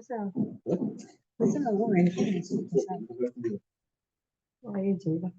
Sao? Sao là có người không chịu sao? Ai chịu đâu.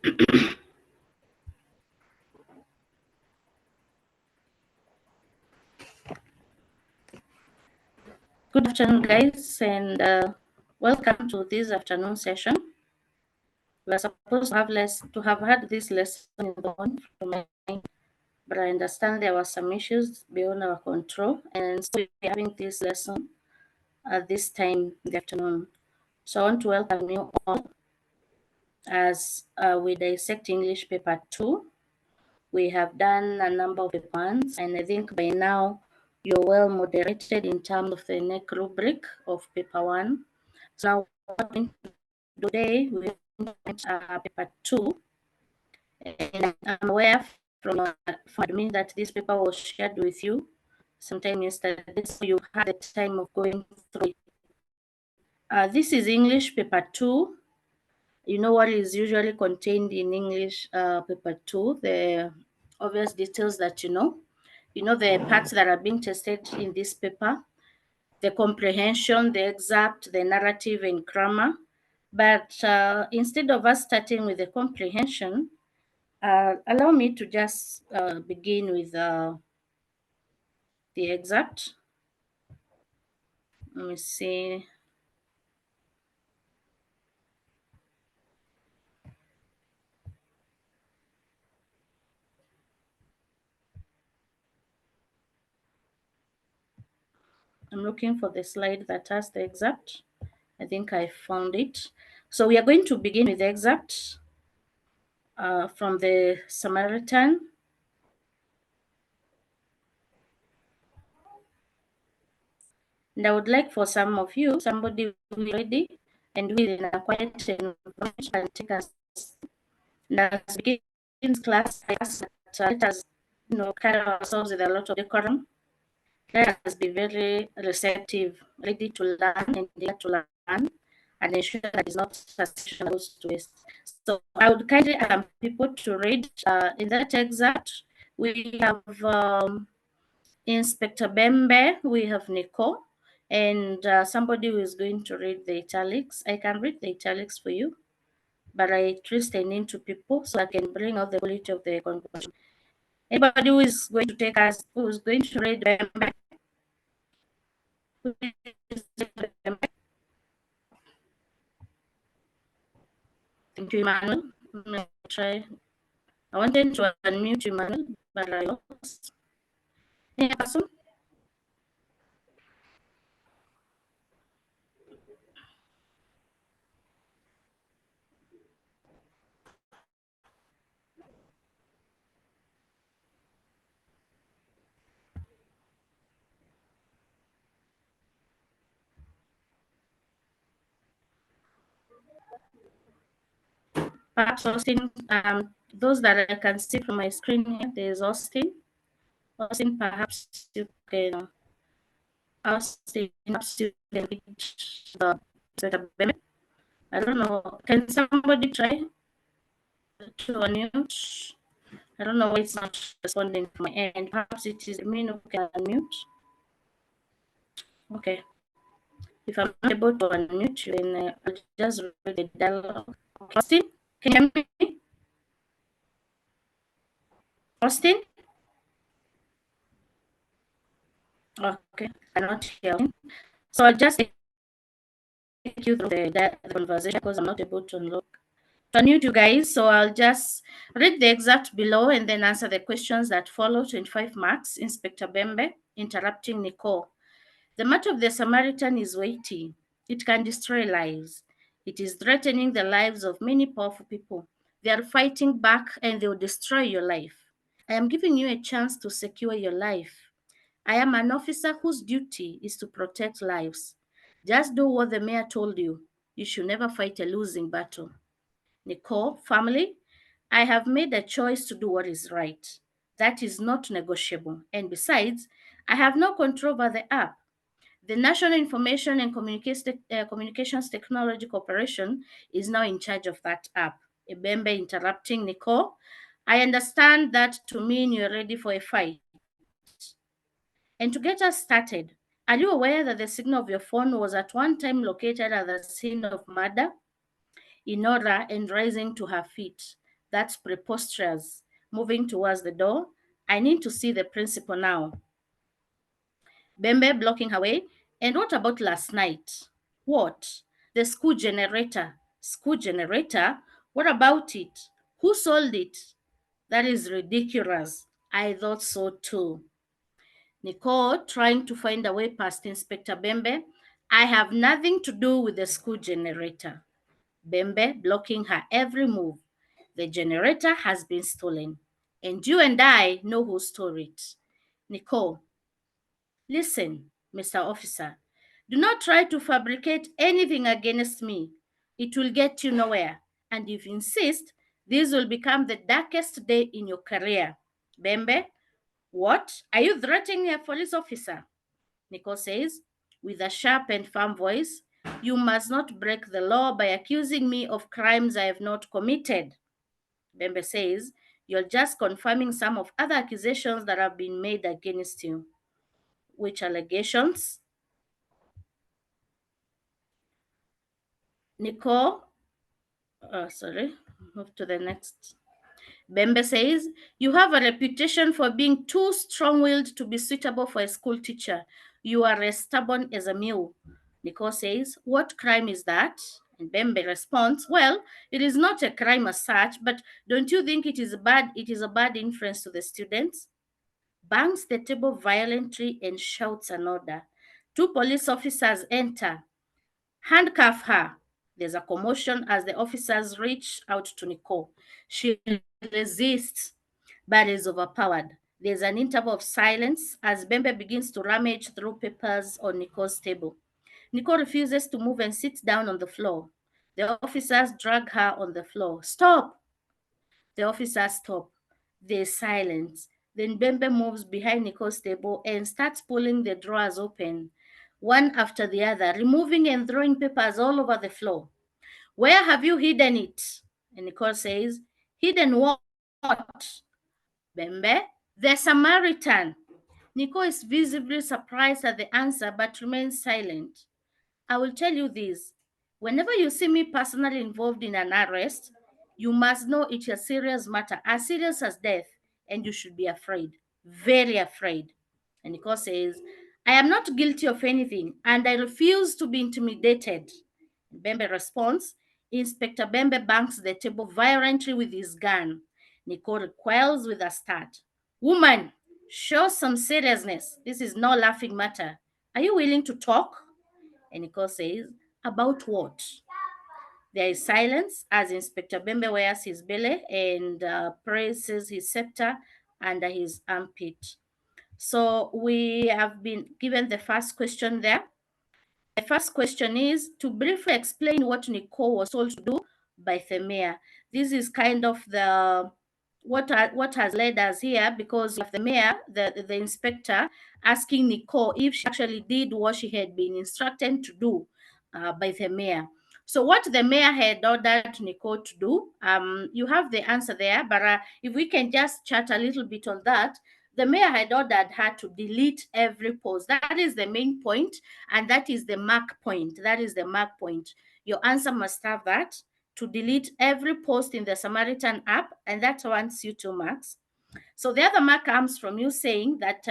Good afternoon, guys, and welcome to this afternoon session. We are supposed to have had this lesson in the morning from my, but I understand there were some issues beyond our control, and so we're having this lesson at this time in the afternoon. So I want to welcome you all as we dissect English paper 2. We have done a number of paper ones, and I think by now you're well moderated in terms of the neck rubric of paper 1. So now today we paper 2, and I'm aware from admin that this paper was shared with you sometime yesterday, so you had the time of going through it. This is English paper 2. You know what is usually contained in English paper 2, the obvious details that you know. You know the parts that are being tested in this paper, the comprehension, the excerpt, the narrative, and grammar. But instead of us starting with the comprehension, allow me to just begin with the excerpt. Let me see. I'm looking for the slide that has the excerpt. I think I found it. So we are going to begin with the excerpt from the Samaritan. And I would like for some of you, somebody who is ready and who is in a quiet environment and take us. Now, begins class, I ask that let us, carry ourselves with a lot of decorum. Let us be very receptive, ready to learn and eager to learn, and ensure that it's not a session goes to waste. So I would kindly ask people to read. In that excerpt, we have Inspector Bembe, we have Nico, and somebody who is going to read the italics. I can read the italics for you, but I twist and into people so I can bring out the quality of the conversation. Anybody who is going to take us, who is going to read Bembe? Thank you, Emmanuel. Let me try. I wanted to unmute you, Emmanuel, but I lost. Any person? Perhaps Austin, those that I can see from my screen here, there's Austin. Austin, perhaps you can perhaps you can reach the I don't know. Can somebody try to unmute? I don't know why it's not responding from my end. Perhaps it is me who can unmute. Okay. If I'm not able to unmute you, then I'll just read the dialogue. Austin, can you hear me? Austin? Okay, I'm not hearing. So I'll just take you through the conversation because I'm not able to unmute you guys. So I'll just read the excerpt below and then answer the questions that follow. 25 marks. Inspector Bembe interrupting Nicole. The matter of the Samaritan is weighty. It can destroy lives. It is threatening the lives of many powerful people. They are fighting back and they will destroy your life. I am giving you a chance to secure your life. I am an officer whose duty is to protect lives. Just do what the mayor told you. You should never fight a losing battle. Nicole, family, I have made a choice to do what is right. That is not negotiable. And besides, I have no control over the app. The National Information and Communications Technology Corporation is now in charge of that app. Ebembe interrupting Nicole. I understand that to mean you're ready for a fight. And to get us started, are you aware that the signal of your phone was at one time located at the scene of murder? Inora and rising to her feet. That's preposterous. Moving towards the door. I need to see the principal now. Bembe blocking her way. And what about last night? What? The school generator. School generator? What about it? Who sold it? That is ridiculous. I thought so too. Nicole trying to find a way past Inspector Bembe. I have nothing to do with the school generator. Bembe blocking her every move. The generator has been stolen. And you and I know who stole it. Nicole, listen, Mr. Officer. Do not try to fabricate anything against me. It will get you nowhere. And if you insist, this will become the darkest day in your career. Bembe, what? Are you threatening a police officer? Nicole says, with a sharp and firm voice, you must not break the law by accusing me of crimes I have not committed. Bembe says, you're just confirming some of other accusations that have been made against you. Which allegations? Nicole, move to the next. Bembe says, you have a reputation for being too strong-willed to be suitable for a school teacher. You are as stubborn as a mule. Nicole says, what crime is that? And Bembe responds, well, it is not a crime as such, but don't you think it is a bad influence to the students? Bangs the table violently and shouts an order. Two police officers enter. Handcuff her. There's a commotion as the officers reach out to Nicole. She resists, but is overpowered. There's an interval of silence as Bembe begins to rummage through papers on Nicole's table. Nicole refuses to move and sits down on the floor. The officers drag her on the floor. Stop! The officers stop. There's silence. Then Bembe moves behind Nicole's table and starts pulling the drawers open, one after the other, removing and throwing papers all over the floor. Where have you hidden it? And Nicole says, hidden what? Bembe, the Samaritan. Nicole is visibly surprised at the answer but remains silent. I will tell you this. Whenever you see me personally involved in an arrest, you must know it's a serious matter, as serious as death, and you should be afraid, very afraid. And Nicole says, I am not guilty of anything, and I refuse to be intimidated. Bembe responds, Inspector Bembe bangs the table violently with his gun. Nicole recoils with a start. Woman, show some seriousness. This is no laughing matter. Are you willing to talk? And Nicole says, about what? There is silence as Inspector Bembe wears his belly and presses his scepter under his armpit. So we have been given the first question there. The first question is to briefly explain what Nicole was told to do by Themea. This is kind of the what has led us here, because of the mayor, the inspector, asking Nicole if she actually did what she had been instructed to do by the mayor. So what the mayor had ordered Nicole to do, you have the answer there, but if we can just chat a little bit on that. The mayor had ordered her to delete every post. That is the main point, and that is the mark point. That is the mark point. Your answer must have that, to delete every post in the Samaritan app, and that wants you 2 marks. So the other mark comes from you saying that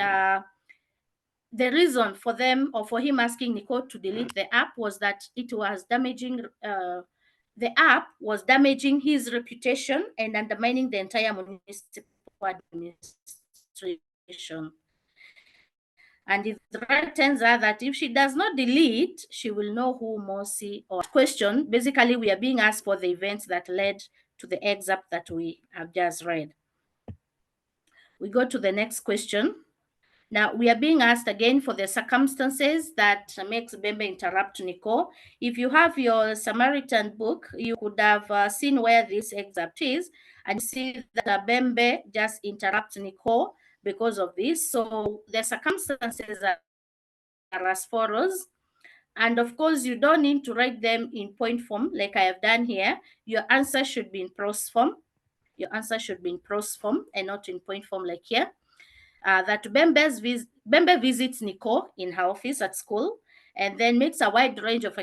the reason for them, or for him asking Nicole to delete the app, was that it was damaging, the app was damaging his reputation and undermining the entire municipal administration. And it threatens her that if she does not delete, she will know who Mosi or question. Basically, we are being asked for the events that led to the excerpt that we have just read. We go to the next question. Now, we are being asked again for the circumstances that makes Bembe interrupt Nicole. If you have your Samaritan book, you could have seen where this excerpt is, and see that Bembe just interrupts Nicole because of this. So the circumstances are as follows. And of course, you don't need to write them in point form like I have done here. Your answer should be in prose form. Your answer should be in prose form and not in point form like here. That Bembe visits Nicole in her office at school and then makes a wide range of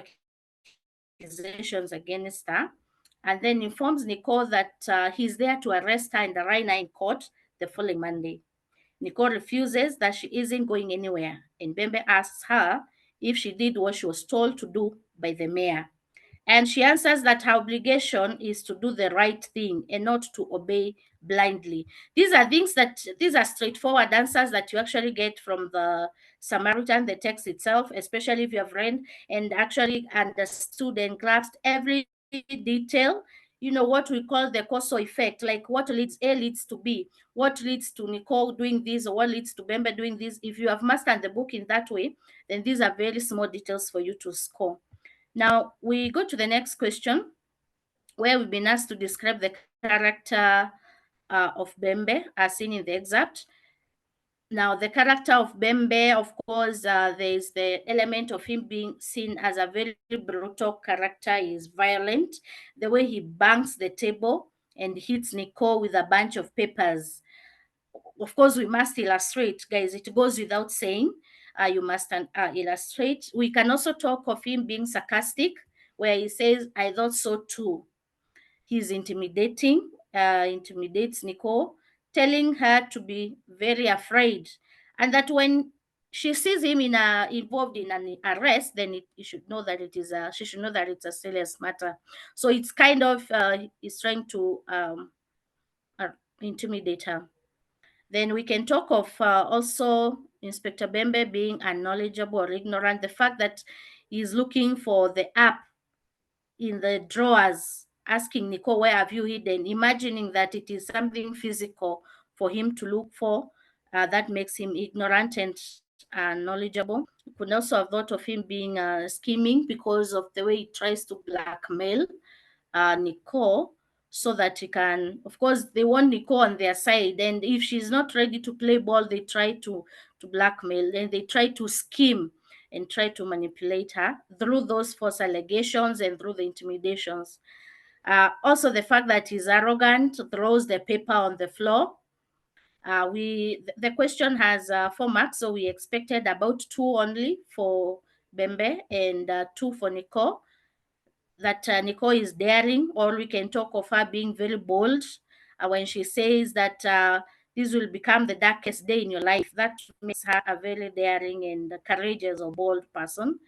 accusations against her. and then informs Nicole that he's there to arrest her and arraign her in court the following Monday. Nicole refuses, that she isn't going anywhere, and Bembe asks her if she did what she was told to do by the mayor. And she answers that her obligation is to do the right thing and not to obey blindly. These are straightforward answers that you actually get from the Samaritan, the text itself, especially if you have read and actually understood and grasped every detail. You know what we call the causal effect, like what leads A leads to B, what leads to Nicole doing this, or what leads to Bembe doing this. If you have mastered the book in that way, then these are very small details for you to score. Now we go to the next question, where we've been asked to describe the character of Bembe as seen in the excerpt. Now, the character of Bembe, of course, there is the element of him being seen as a very brutal character. He is violent. The way he bangs the table and hits Nicole with a bunch of papers. Of course, we must illustrate, guys. It goes without saying. You must illustrate. We can also talk of him being sarcastic, where he says, "I thought so too." He's intimidating, intimidates Nicole, telling her to be very afraid, and that when she sees him involved in an arrest, then you should know that she should know that it's a serious matter. So it's kind of he's trying to intimidate her. Then we can talk of also Inspector Bembe being unknowledgeable or ignorant. The fact that he's looking for the app in the drawers, asking Nicole, "Where have you hidden?" Imagining that it is something physical for him to look for. That makes him ignorant and knowledgeable. You could also have thought of him being scheming because of the way he tries to blackmail Nicole, so that he can, of course, they want Nicole on their side. And if she's not ready to play ball, they try to blackmail, and they try to scheme and try to manipulate her through those false allegations and through the intimidations. Also, the fact that he's arrogant, throws the paper on the floor. The question has 4 marks, so we expected about 2 only for Bembe and 2 for Nicole. That Nicole is daring, or we can talk of her being very bold when she says that this will become the darkest day in your life. That makes her a very daring and courageous or bold person.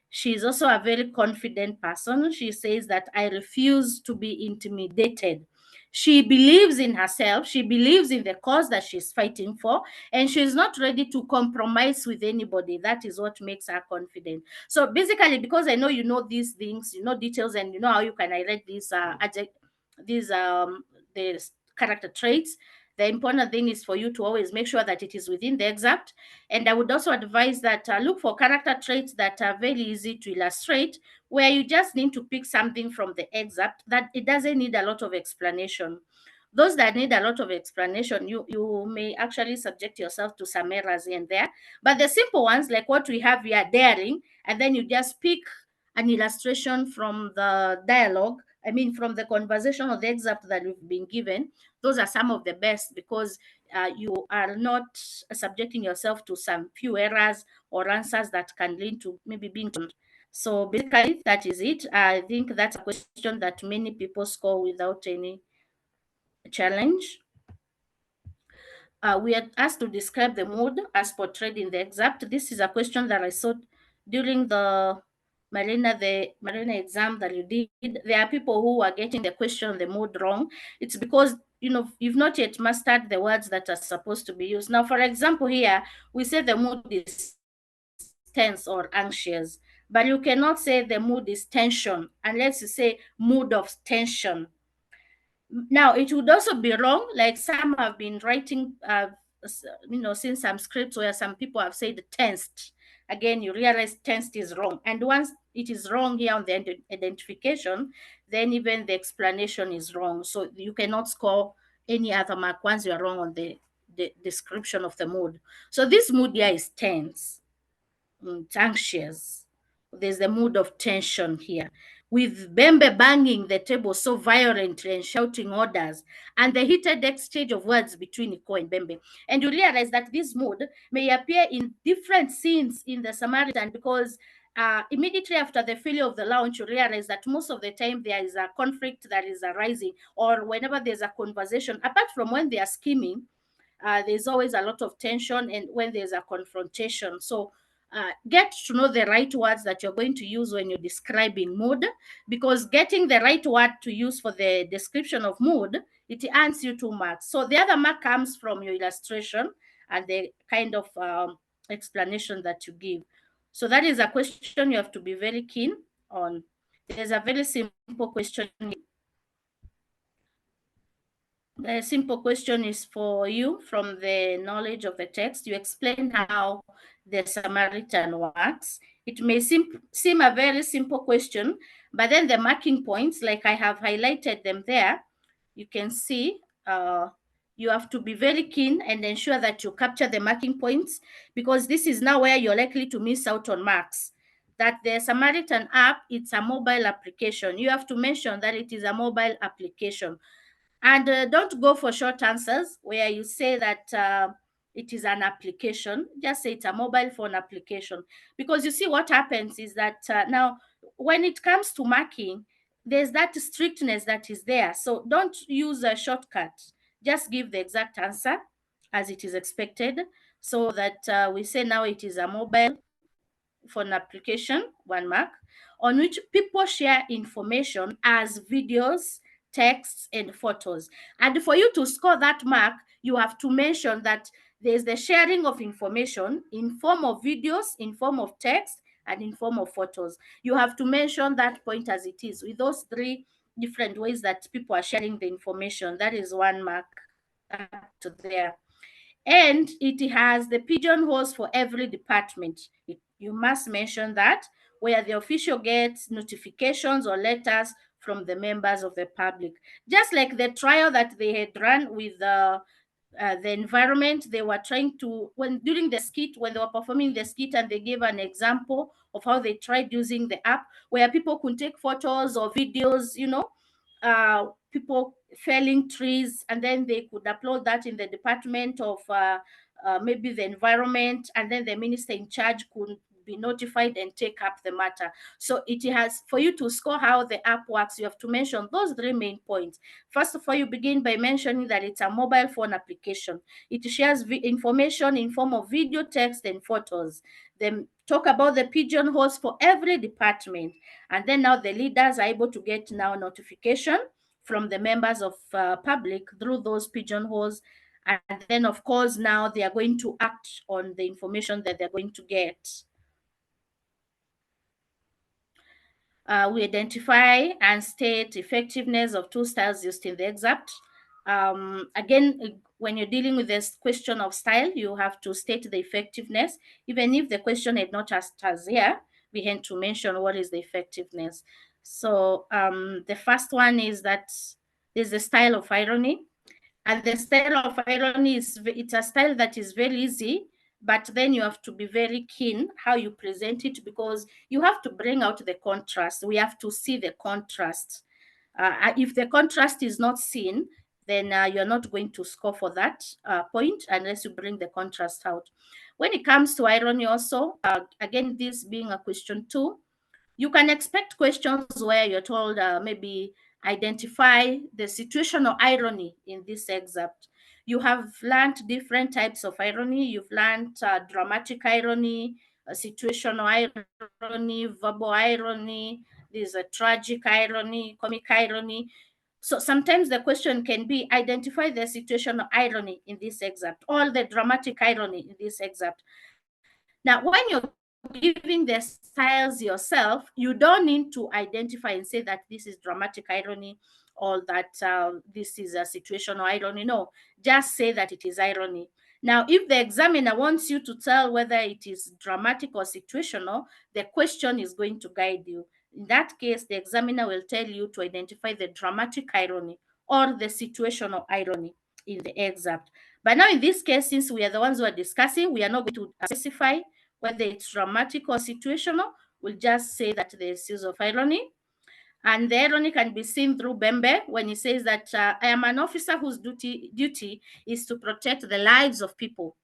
She's also a very confident person. She says that I refuse to be intimidated. She believes in herself. She believes in the cause that she's fighting for, and she's not ready to compromise with anybody. That is what makes her confident. So basically, because I know you know these things, you know details, and you know how you can highlight these these the character traits. The important thing is for you to always make sure that it is within the excerpt. And I would also advise that look for character traits that are very easy to illustrate, where you just need to pick something from the excerpt that it doesn't need a lot of explanation. Those that need a lot of explanation, you may actually subject yourself to some errors here and there. But the simple ones, like what we have here, daring, and then you just pick an illustration from the dialogue, I mean, from the conversation or the excerpt that you've been given. Those are some of the best, because you are not subjecting yourself to some few errors or answers that can lead to maybe being. So basically, that is it. I think that's a question that many people score without any challenge. We are asked to describe the mood as portrayed in the excerpt. This is a question that I saw during the Marina exam that you did. There are people who are getting the question, the mood wrong. It's because you've not yet mastered the words that are supposed to be used. Now, for example, here we say the mood is tense or anxious, but you cannot say the mood is tension unless you say mood of tension. Now, it would also be wrong, like some have been writing, seen some scripts where some people have said tensed. Again, you realize tensed is wrong. And once it is wrong here on the identification, then even the explanation is wrong. So you cannot score any other mark once you are wrong on the description of the mood. So this mood here is tense. It's anxious. There's the mood of tension here, with Bembe banging the table so violently and shouting orders, and the heated exchange of words between Nicole and Bembe. And you realize that this mood may appear in different scenes in the Samaritan, because immediately after the failure of the launch, you realize that most of the time there is a conflict that is arising, or whenever there's a conversation, apart from when they are scheming, there's always a lot of tension and when there's a confrontation. So get to know the right words that you're going to use when you're describing mood, because getting the right word to use for the description of mood, it earns you 2 marks. So the other mark comes from your illustration and the kind of explanation that you give. So that is a question you have to be very keen on. There's a very simple question. The simple question is for you from the knowledge of the text. You explain how the Samaritan works. It may seem a very simple question, but then the marking points, like I have highlighted them there, you can see you have to be very keen and ensure that you capture the marking points, because this is now where you're likely to miss out on marks. That the Samaritan app, it's a mobile application. You have to mention that it is a mobile application. And don't go for short answers where you say that it is an application. Just say it's a mobile phone application. Because you see, what happens is that now, when it comes to marking, there's that strictness that is there. So don't use a shortcut. Just give the exact answer as it is expected, so that we say now it is a mobile phone application, 1 mark, on which people share information as videos, texts, and photos. And for you to score that mark, you have to mention that there's the sharing of information in form of videos, in form of text, and in form of photos. You have to mention that point as it is, with those 3 different ways that people are sharing the information. That is 1 mark to there. And it has the pigeonholes for every department. You must mention that, where the official gets notifications or letters from the members of the public. Just like the trial that they had run with the environment, they were trying to, when during the skit, when they were performing the skit, and they gave an example of how they tried using the app, where people could take photos or videos, people felling trees, and then they could upload that in the department of maybe the environment, and then the minister in charge could be notified and take up the matter. So it has, for you to score how the app works, you have to mention those 3 main points. First of all, you begin by mentioning that it's a mobile phone application. It shares information in form of video, text, and photos. Then talk about the pigeonholes for every department. And then now the leaders are able to get now notification from the members of public through those pigeonholes. And then, of course, now they are going to act on the information that they're going to get. We identify and state effectiveness of 2 styles used in the excerpt. Again, when you're dealing with this question of style, you have to state the effectiveness. Even if the question had not asked us here, we had to mention what is the effectiveness. So the first one is that there's a style of irony. And the style of irony it's a style that is very easy, but then you have to be very keen how you present it, because you have to bring out the contrast. We have to see the contrast. If the contrast is not seen, then you're not going to score for that point unless you bring the contrast out. When it comes to irony also, again, this being a question 2, you can expect questions where you're told maybe identify the situational irony in this excerpt. You have learned different types of irony. You've learned dramatic irony, situational irony, verbal irony. There's a tragic irony, comic irony. So sometimes the question can be identify the situational irony in this excerpt, or the dramatic irony in this excerpt. Now, when you're giving the styles yourself, you don't need to identify and say that this is dramatic irony or that this is a situational irony. No, just say that it is irony. Now, if the examiner wants you to tell whether it is dramatic or situational, the question is going to guide you. In that case, the examiner will tell you to identify the dramatic irony or the situational irony in the excerpt. But now in this case, since we are the ones who are discussing, we are not going to specify whether it's dramatic or situational. We'll just say that there's use of irony. And the irony can be seen through Bembe when he says that I am an officer whose duty is to protect the lives of people.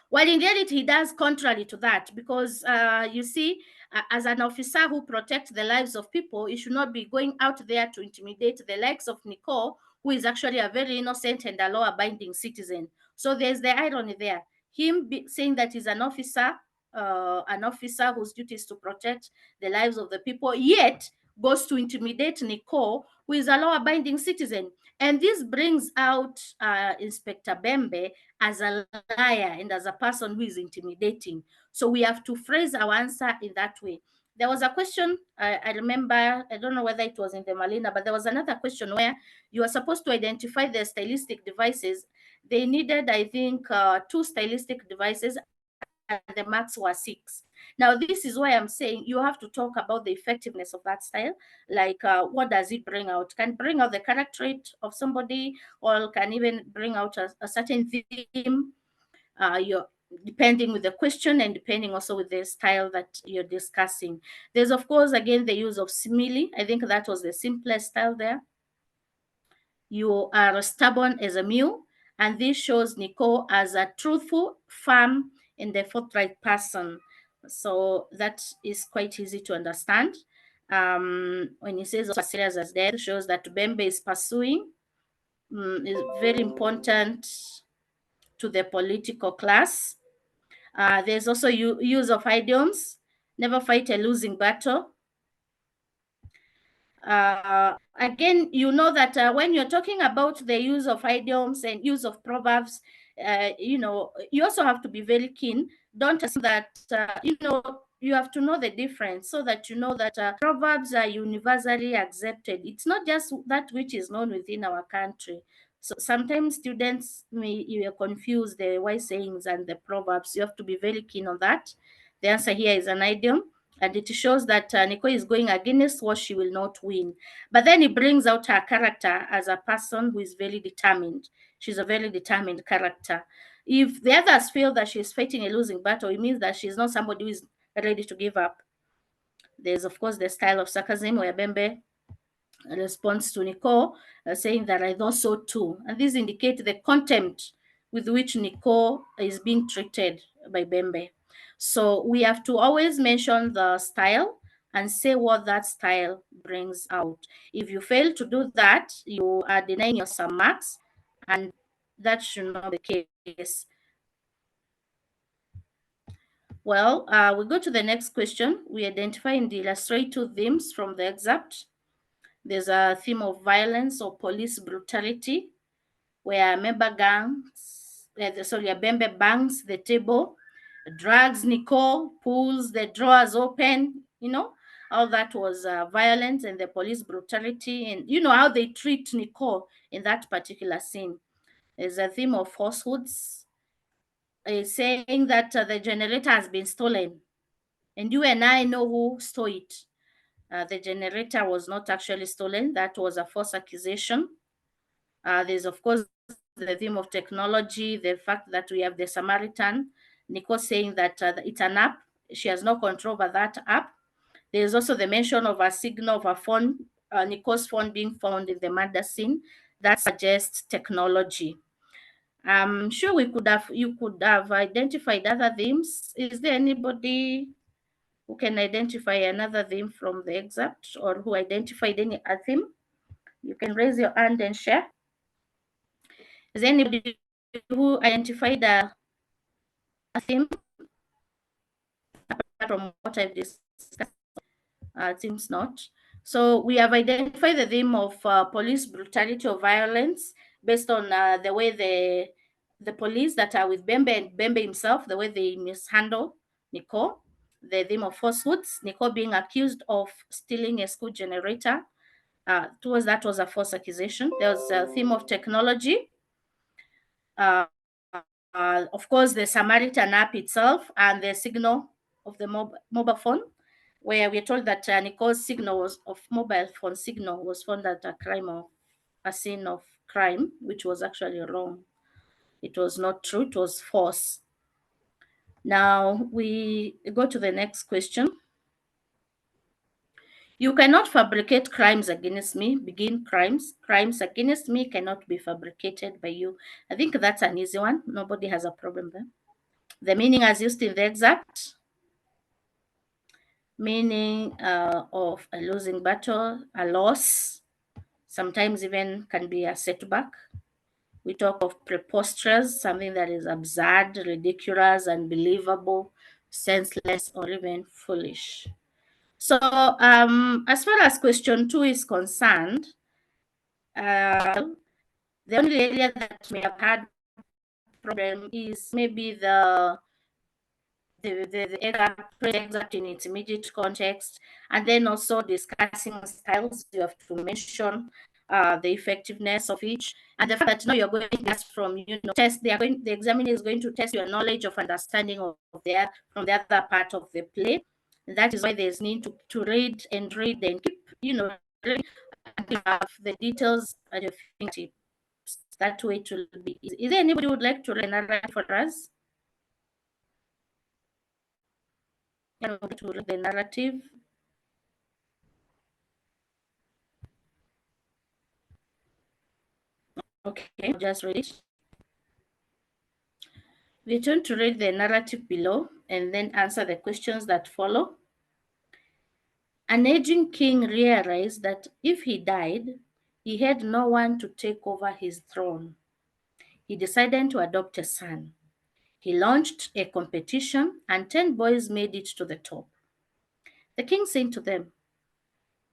Well, in reality, he does contrary to that, because you see, as an officer who protects the lives of people, you should not be going out there to intimidate the likes of Nicole, who is actually a very innocent and a law-abiding citizen. So there's the irony there. Him saying that he's an officer whose duty is to protect the lives of the people, yet goes to intimidate Nicole, who is a law-abiding citizen. And this brings out Inspector Bembe as a liar and as a person who is intimidating. So we have to phrase our answer in that way. There was a question, I remember, I don't know whether it was in the Malina, but there was another question where you are supposed to identify the stylistic devices. They needed, I think, 2 stylistic devices, and the marks were 6. Now, this is why I'm saying you have to talk about the effectiveness of that style. Like, what does it bring out? Can bring out the character trait of somebody, or can even bring out a certain theme. You're depending with the question and depending also with the style that you're discussing. There's, of course, again, the use of simile. I think that was the simplest style there. You are stubborn as a mule, and this shows Nicole as a truthful, firm, and a forthright person. So that is quite easy to understand. When he says as serious as death, shows that Bembe is pursuing, is very important to the political class. There's also use of idioms. Never fight a losing battle. Again, you know that when you're talking about the use of idioms and use of proverbs, you know, you also have to be very keen. Don't assume that, you know, you have to know the difference so that you know that proverbs are universally accepted. It's not just that which is known within our country. So sometimes students you confuse the wise sayings and the proverbs. You have to be very keen on that. The answer here is an idiom, and it shows that Nicole is going against what she will not win. But then it brings out her character as a person who is very determined. She's a very determined character. If the others feel that she's fighting a losing battle, it means that she's not somebody who is ready to give up. There's, of course, the style of sarcasm where Bembe responds to Nicole, saying that I thought so too. And this indicates the contempt with which Nicole is being treated by Bembe. So we have to always mention the style and say what that style brings out. If you fail to do that, you are denying yourself marks, and that should not be the case. Well, we go to the next question. We identify and illustrate 2 themes from the excerpt. There's a theme of violence or police brutality, where a member gangs, a Bembe bangs the table, drags Nicole, pulls the drawers open, you know, all that was violence and the police brutality, and you know how they treat Nicole in that particular scene. There's a theme of falsehoods, saying that the generator has been stolen, and you and I know who stole it. The generator was not actually stolen. That was a false accusation. There's, of course, the theme of technology, the fact that we have the Samaritan, Nicole saying that it's an app. She has no control over that app. There's also the mention of a signal of a phone, Nicole's phone being found in the murder scene. That suggests technology. I'm sure you could have identified other themes. Is there anybody who can identify another theme from the excerpt, or who identified any other theme? You can raise your hand and share. Is there anybody who identified a theme apart from what I've discussed? It seems not. So we have identified the theme of police brutality or violence based on the way the police that are with Bembe and Bembe himself, the way they mishandle Nicole. The theme of falsehoods, Nicole being accused of stealing a school generator. That was a false accusation. There was a theme of technology. Of course, the Samaritan app itself and the signal of the mobile phone, where we're told that Nicole's signal of mobile phone signal was found at a scene of crime, which was actually wrong. It was not true, it was false. Now we go to the next question. You cannot fabricate crimes against me. Begin crimes. Crimes against me cannot be fabricated by you. I think that's an easy one. Nobody has a problem there. The meaning as used in the excerpt. meaning of a losing battle, a loss, sometimes even can be a setback. We talk of preposterous, something that is absurd, ridiculous, unbelievable, senseless, or even foolish. So, as far as question 2 is concerned, the only area that may have had problem is maybe the excerpt in its immediate context, and then also discussing styles. You have to mention the effectiveness of each, and the fact that now you're going to ask from test. The examiner is going to test your knowledge of understanding of from the other part of the play. And that is why there's need to read and keep and have the details at your fingertips. That way it will be easy. Is there anybody who would like to narrate for us? To read the narrative. Okay, I'll just read it. We turn to read the narrative below and then answer the questions that follow. An aging king realized that if he died, he had no one to take over his throne. He decided to adopt a son. He launched a competition, and 10 boys made it to the top. The king said to them,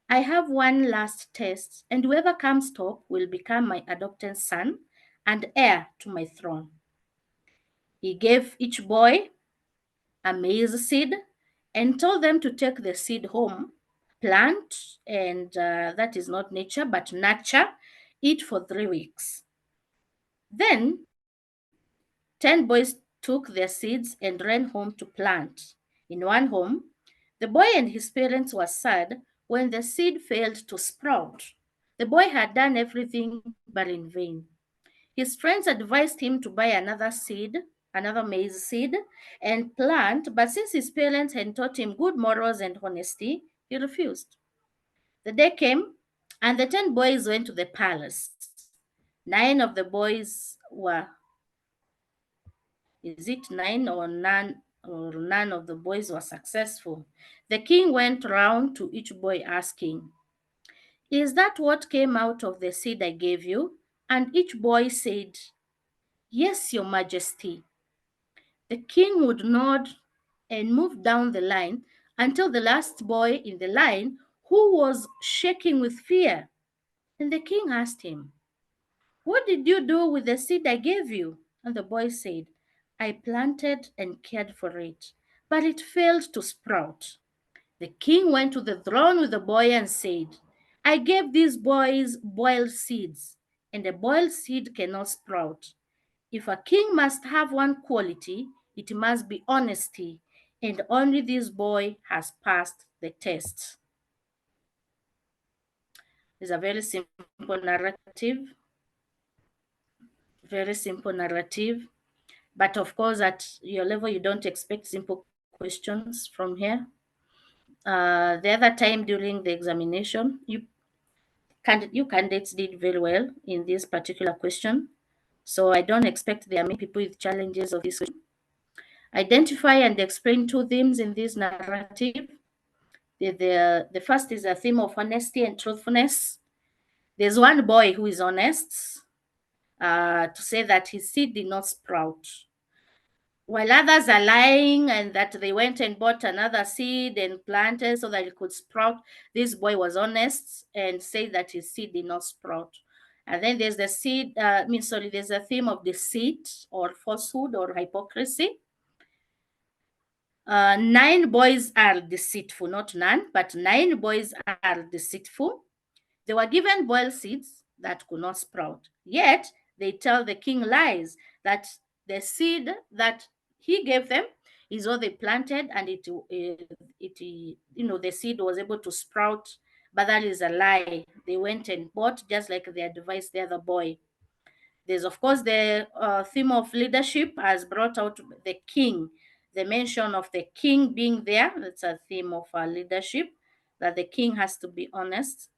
I have one last test, and whoever comes top will become my adopted son and heir to my throne. He gave each boy a maize seed and told them to take the seed home, plant, and that is not nature, but nurture it for 3 weeks. Then 10 boys took their seeds and ran home to plant. In one home, the boy and his parents were sad when the seed failed to sprout. The boy had done everything but in vain. His friends advised him to buy another maize seed, and plant, but since his parents had taught him good morals and honesty, he refused. The day came, and the 10 boys went to the palace. 9 of the boys were, is it 9 or none? Or none of the boys were successful. The king went round to each boy asking, Is that what came out of the seed I gave you? And each boy said, Yes, your majesty. The king would nod and move down the line until the last boy in the line, who was shaking with fear. And the king asked him, What did you do with the seed I gave you? And the boy said, I planted and cared for it, but it failed to sprout. The king went to the throne with the boy and said, I gave these boys boiled seeds, and a boiled seed cannot sprout. If a king must have one quality, it must be honesty, and only this boy has passed the test. It's a very simple narrative. Very simple narrative. But of course, at your level, you don't expect simple questions from here. The other time during the examination, you candidates did very well in this particular question. So I don't expect there are many people with challenges of this question. Identify and explain 2 themes in this narrative. The first is a theme of honesty and truthfulness. There's one boy who is honest to say that his seed did not sprout, while others are lying and that they went and bought another seed and planted so that it could sprout. This boy was honest and said that his seed did not sprout. And then there's the there's a theme of deceit or falsehood or hypocrisy. 9 boys are deceitful, not none, but 9 boys are deceitful. They were given boiled seeds that could not sprout. Yet they tell the king lies that the seed that he gave them is what they planted, and the seed was able to sprout. But that is a lie. They went and bought just like they advised the other boy. There's, of course, the theme of leadership as brought out the king. The mention of the king being there, that's a theme of leadership, that the king has to be honest.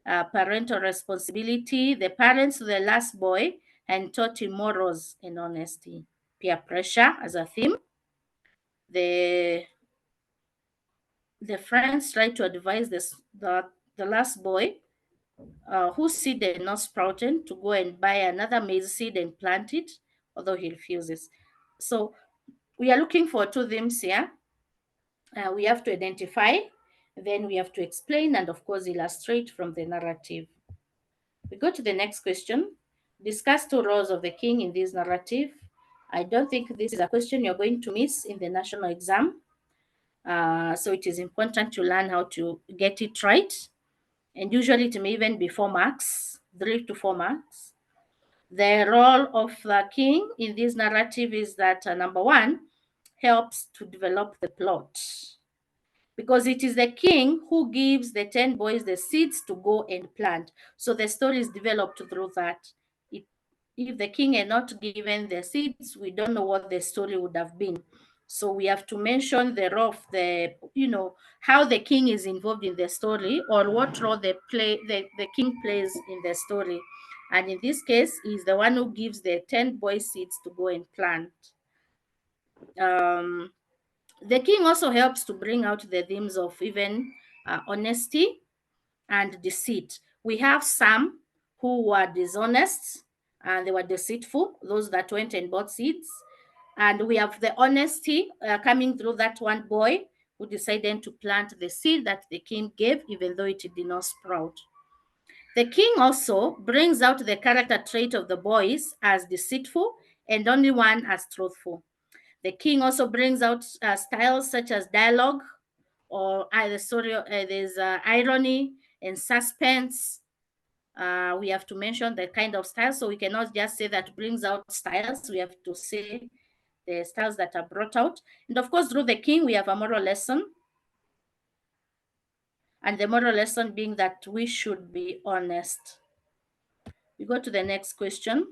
Parental responsibility, the parents to the last boy and taught him morals and honesty. Peer pressure as a theme. The the friends try to advise the last boy whose seed had not sprouted to go and buy another maize seed and plant it, although he refuses. So we are looking for two themes here. We have to identify, then we have to explain, and of course illustrate from the narrative. We go to the next question. Discuss two roles of the king in this narrative. I don't think this is a question you're going to miss in the national exam. So it is important to learn how to get it right. And usually it may even be 4 marks, 3 to 4 marks. The role of the king in this narrative is that number one, helps to develop the plot, because it is the king who gives the 10 boys the seeds to go and plant. So the story is developed through that. If the king had not given the seeds, we don't know what the story would have been. So we have to mention the role of how the king is involved in the story, or what role the king plays in the story. And in this case, he's the one who gives the 10 boys seeds to go and plant. The king also helps to bring out the themes of even honesty and deceit. We have some who were dishonest and they were deceitful, those that went and bought seeds. And we have the honesty coming through that one boy who decided to plant the seed that the king gave, even though it did not sprout. The king also brings out the character trait of the boys as deceitful and only one as truthful. The king also brings out styles such as dialogue, or there's irony and suspense. We have to mention the kind of style, so we cannot just say that brings out styles. We have to say the styles that are brought out. And of course, through the king, we have a moral lesson. And the moral lesson being that we should be honest. We go to the next question.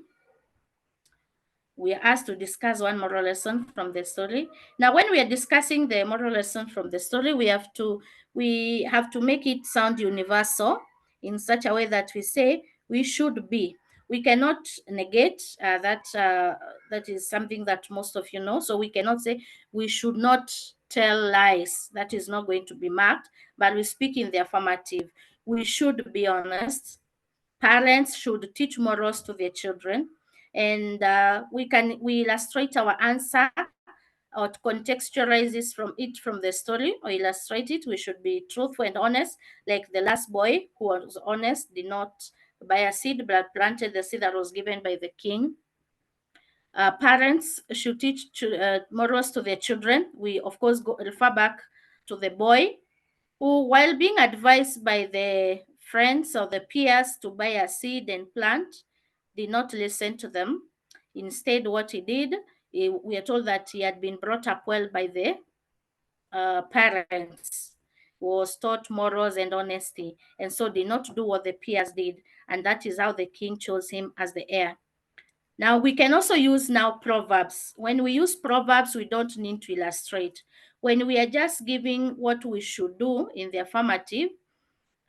We are asked to discuss one moral lesson from the story. Now, when we are discussing the moral lesson from the story, we have to make it sound universal in such a way that we say we should be. We cannot negate that is something that most of you know. So we cannot say we should not tell lies. That is not going to be marked, but we speak in the affirmative. We should be honest. Parents should teach morals to their children, and we illustrate our answer or to contextualize this from the story, or illustrate it. We should be truthful and honest, like the last boy who was honest, did not buy a seed but planted the seed that was given by the king. Parents should teach morals to their children. We of course refer back to the boy who, while being advised by the friends or the peers to buy a seed and plant, did not listen to them. Instead, what he did, we are told that he had been brought up well by the parents, was taught morals and honesty, and so did not do what the peers did. And that is how the king chose him as the heir. Now, we can also use now proverbs. When we use proverbs, we don't need to illustrate. When we are just giving what we should do in the affirmative,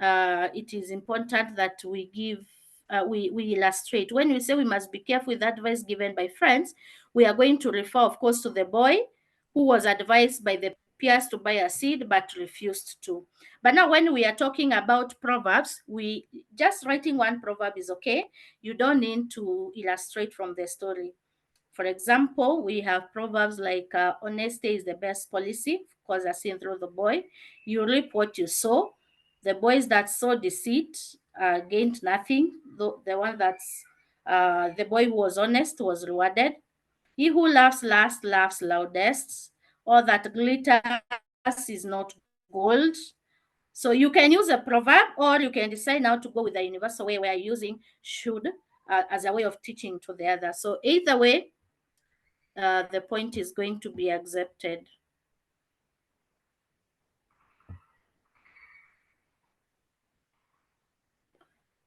it is important that we we illustrate. When we say we must be careful with advice given by friends, we are going to refer, of course, to the boy who was advised by the peers to buy a seed but refused to. But now when we are talking about proverbs, we just writing one proverb is okay. You don't need to illustrate from the story. For example, we have proverbs like honesty is the best policy, because as seen through the boy. You reap what you sow. The boys that sow deceit gained nothing. The boy who was honest was rewarded. He who laughs last laughs loudest. All that glitters is not gold. So you can use a proverb, or you can decide now to go with the universal way where you're using should as a way of teaching to the other. So either way, the point is going to be accepted.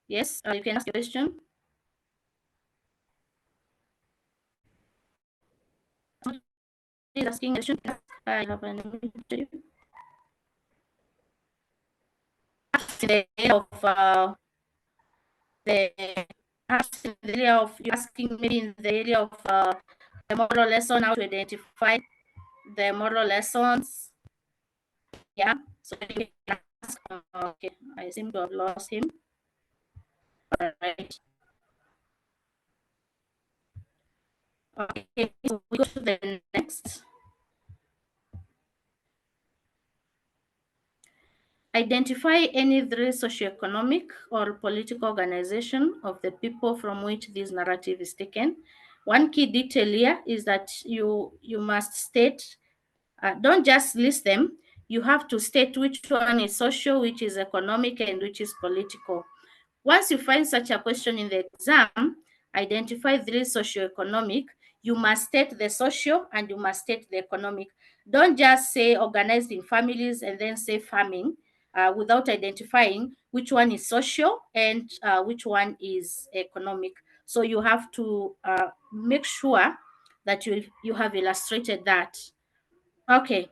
Yes, you can ask a question. Please asking a question. I have an image. The area of you're asking maybe in the area of the moral lesson, how to identify the moral lessons Yeah, so you can ask. Okay, I seem to have lost him. All right. Okay, so we go to the next. Identify any three socioeconomic or political organization of the people from which this narrative is taken. One key detail here is that you must state, don't just list them, you have to state which one is social, which is economic, and which is political. Once you find such a question in the exam, identify three socioeconomic, you must state the social and you must state the economic. Don't just say organized in families and then say farming without identifying which one is social and which one is economic. So you have to make sure that you have illustrated that. Okay,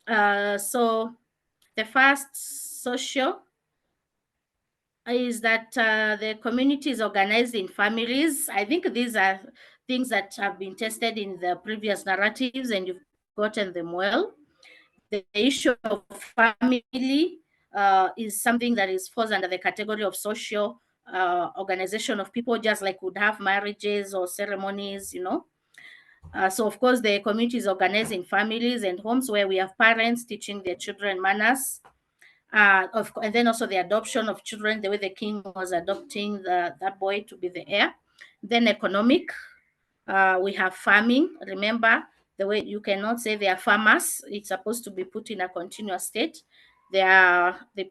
so the first social is that the community is organized in families. I think these are things that have been tested in the previous narratives and you've gotten them well. The issue of family is something that falls under the category of social organization of people, just like would have marriages or ceremonies, so of course the community is organized in families and homes where we have parents teaching their children manners, and then also the adoption of children, the way the king was adopting that boy to be the heir. Then economic, we have farming. Remember, the way you cannot say they are farmers, it's supposed to be put in a continuous state. They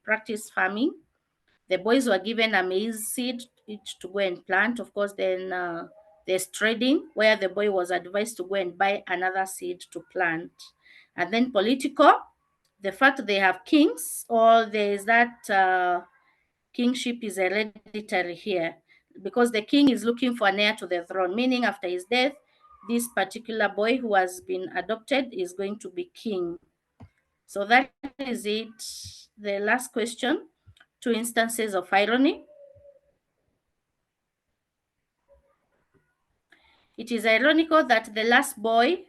practice farming. The boys were given a maize seed each to go and plant. Of course, then there's trading, where the boy was advised to go and buy another seed to plant. And then political, the fact they have kings, or there is that kingship is hereditary here, because the king is looking for an heir to the throne, meaning after his death, this particular boy who has been adopted is going to be king. So that is it. The last question, two instances of irony. It is ironical that the last boy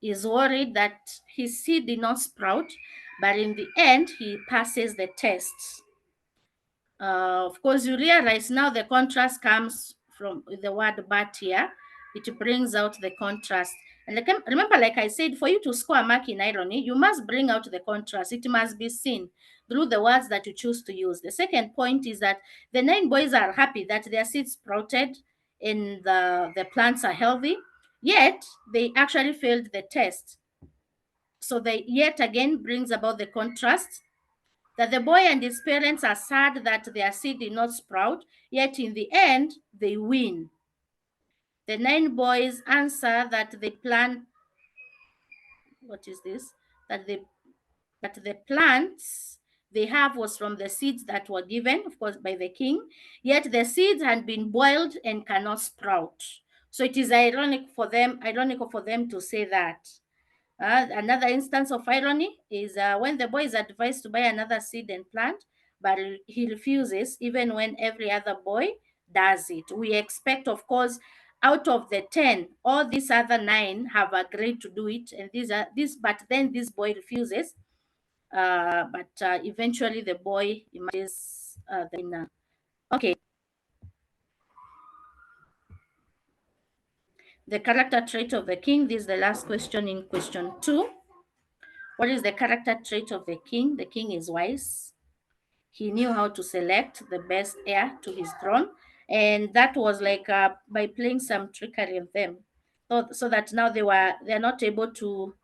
is worried that his seed did not sprout, but in the end, he passes the test. Of course, you realize now the contrast comes from the word but here. It brings out the contrast. And remember, like I said, for you to score a mark in irony, you must bring out the contrast. It must be seen through the words that you choose to use. The second point is that the 9 boys are happy that their seeds sprouted and the plants are healthy, yet they actually failed the test. So they yet again brings about the contrast, that the boy and his parents are sad that their seed did not sprout, yet in the end, they win. The 9 boys answer that they plan, what is this? That the plants they have was from the seeds that were given, of course, by the king, yet the seeds had been boiled and cannot sprout. So it is ironical for them to say that. Another instance of irony is when the boy is advised to buy another seed and plant, but he refuses, even when every other boy does it. We expect, of course, out of the 10, all these other 9 have agreed to do it, and but then this boy refuses. But eventually, the boy emerges the winner. Okay. The character trait of the king. This is the last question in question 2. What is the character trait of the king? The king is wise. He knew how to select the best heir to his throne, and that was like by playing some trickery of them, so that now they're not able to.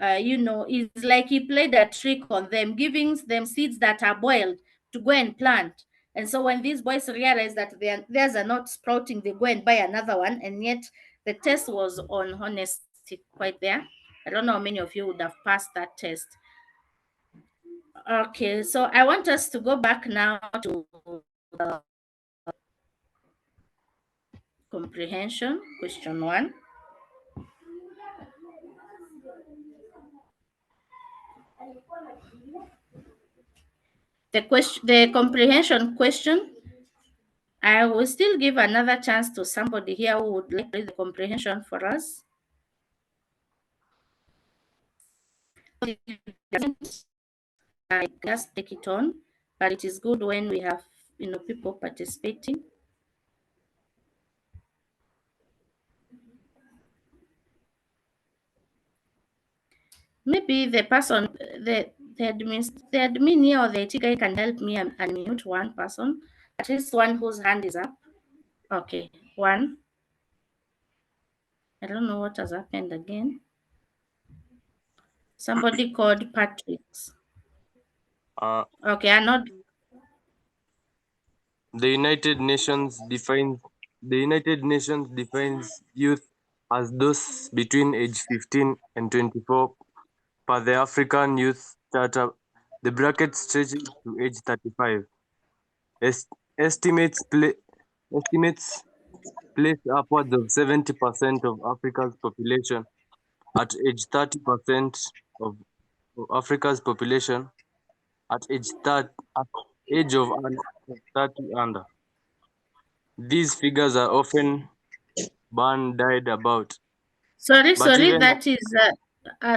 It's like he played a trick on them, giving them seeds that are boiled to go and plant. And so when these boys realize that theirs are not sprouting, they go and buy another one, and yet the test was on honesty quite there. I don't know how many of you would have passed that test. Okay, so I want us to go back now to comprehension, question 1. The comprehension question, I will still give another chance to somebody here who would like to read the comprehension for us. I just take it on, but it is good when we have people participating. Maybe the person, the admin here or the IT guy can help me and unmute one person, at least one whose hand is up. Okay, one. I don't know what has happened again. Somebody called Patrick. Okay, I'm not. The United Nations defines youth as those between age 15 and 24 per the African Youth Charter. The bracket stretches to age 35. Estimates place upwards of 70% of Africa's population at age 30% of Africa's population at age of 30 under. These figures are often bandied about, Sorry, but even that is.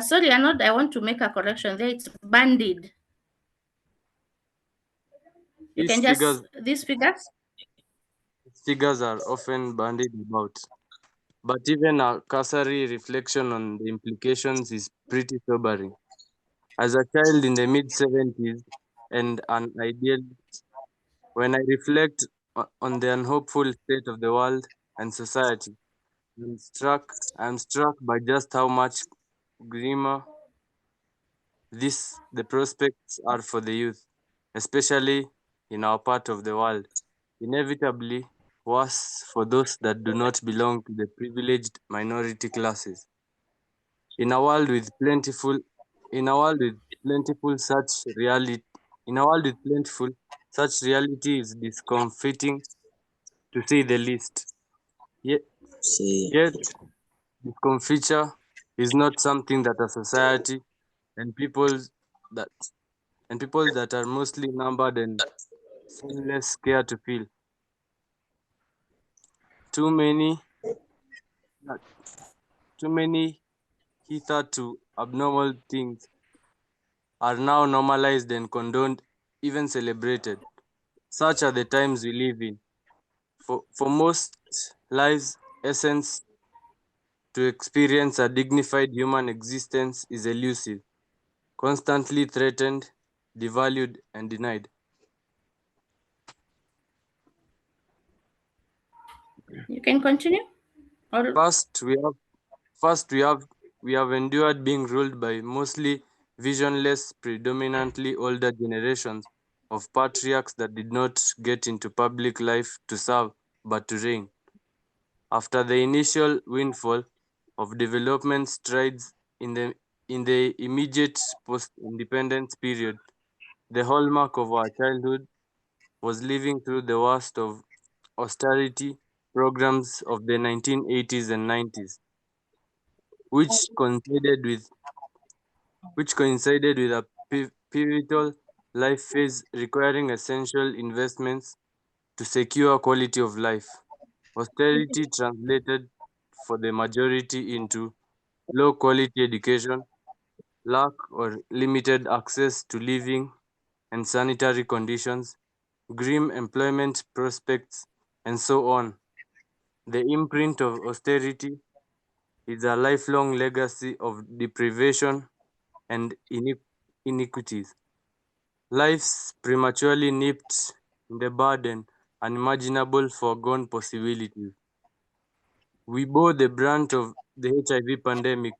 Sorry, Arnold, I want to make a correction there. It's banded. You can just, these figures are often bandied about, but even a cursory reflection on the implications is pretty sobering. As a child in the mid-70s and an idealist, when I reflect on the unhopeful state of the world and society, I'm struck by just how much grimmer the prospects are for the youth, especially in our part of the world. Inevitably worse for those that do not belong to the privileged minority classes. In a world with plentiful such reality is discomforting to say the least. Yet discomfiture is not something that a society and that people that are mostly numbered and less care to feel. Too many hitherto abnormal things are now normalized and condoned, even celebrated. Such are the times we live in. For most, life's essence to experience a dignified human existence is elusive, constantly threatened, devalued, and denied. You can continue. First, we have endured being ruled by mostly visionless, predominantly older generations of patriarchs that did not get into public life to serve but to reign. After the initial windfall of development strides in the immediate post-independence period, the hallmark of our childhood was living through the worst of austerity programs of the 1980s and 90s, which coincided with a pivotal life phase requiring essential investments to secure quality of life. Austerity translated for the majority into low quality education, lack or limited access to living and sanitary conditions, grim employment prospects, and so on. The imprint of austerity is a lifelong legacy of deprivation and iniquities. Lives prematurely nipped in the bud and unimaginable foregone possibilities. We bore the brunt of the HIV pandemic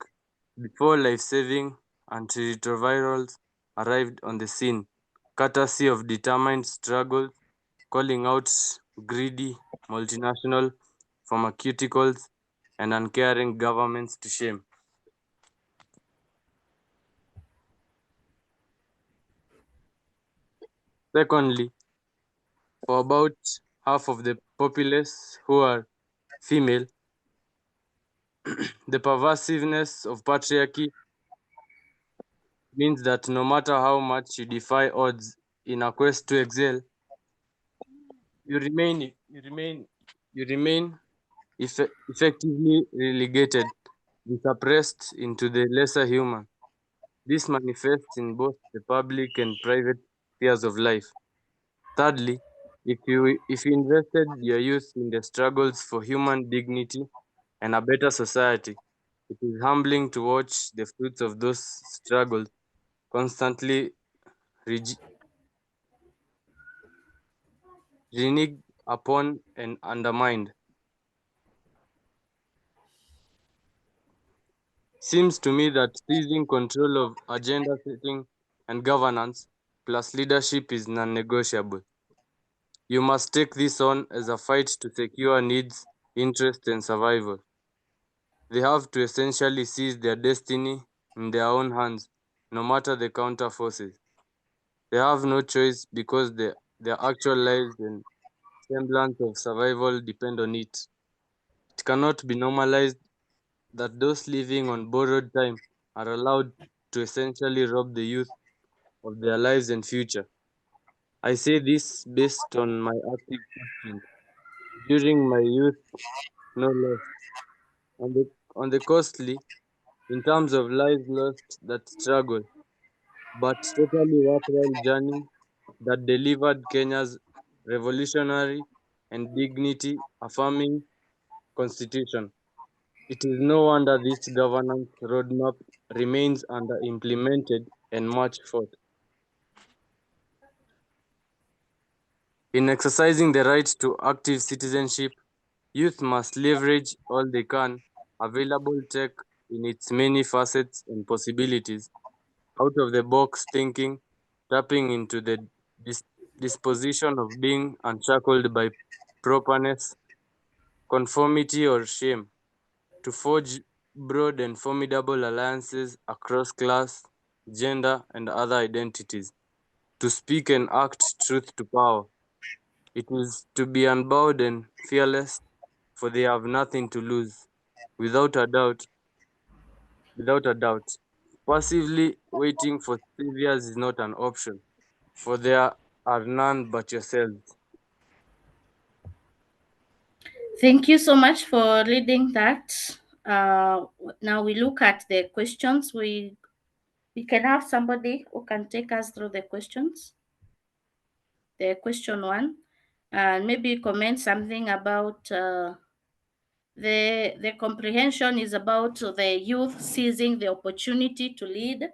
before life-saving antiretrovirals arrived on the scene, courtesy of determined struggle, calling out greedy multinational pharmaceuticals and uncaring governments to shame. Secondly, for about half of the populace who are female, the pervasiveness of patriarchy means that no matter how much you defy odds in a quest to excel, you remain effectively relegated and suppressed into the lesser human. This manifests in both the public and private spheres of life. Thirdly, if you invested your youth in the struggles for human dignity and a better society, it is humbling to watch the fruits of those struggles constantly reneged upon and undermined. Seems to me that seizing control of agenda setting and governance plus leadership is non-negotiable. You must take this on as a fight to secure needs, interests, and survival. They have to essentially seize their destiny in their own hands, no matter the counter forces. They have no choice because their actual lives and semblance of survival depend on it. It cannot be normalized that those living on borrowed time are allowed to essentially rob the youth of their lives and future. I say this based on my active footprint. During my youth, no less. On the costly, in terms of lives lost that struggle, but totally worthwhile journey that delivered Kenya's revolutionary and dignity affirming constitution. It is no wonder this governance roadmap remains under-implemented and much fought. In exercising the right to active citizenship, youth must leverage all they can available tech in its many facets and possibilities, out-of-the-box thinking, tapping into the disposition of being unshackled by properness, conformity, or shame, to forge broad and formidable alliances across class, gender, and other identities, to speak and act truth to power. It is to be unbowed and fearless, for they have nothing to lose. Without a doubt, without a doubt, passively waiting for saviors is not an option, for there are none but yourselves. Thank you so much for reading that. Now we look at the questions. We can have somebody who can take us through the questions. The question one, and maybe comment something about the comprehension is about the youth seizing the opportunity to lead,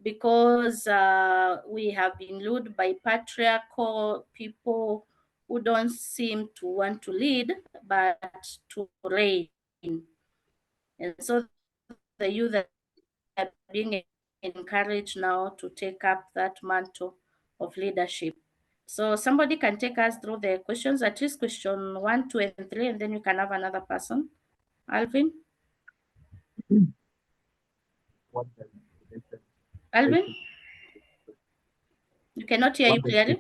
because we have been led by patriarchal people who don't seem to want to lead but to reign. And so the youth are being encouraged now to take up that mantle of leadership. So somebody can take us through the questions, at least question 1, 2, and 3, and then you can have another person. Alvin? Alvin? You cannot hear you clearly.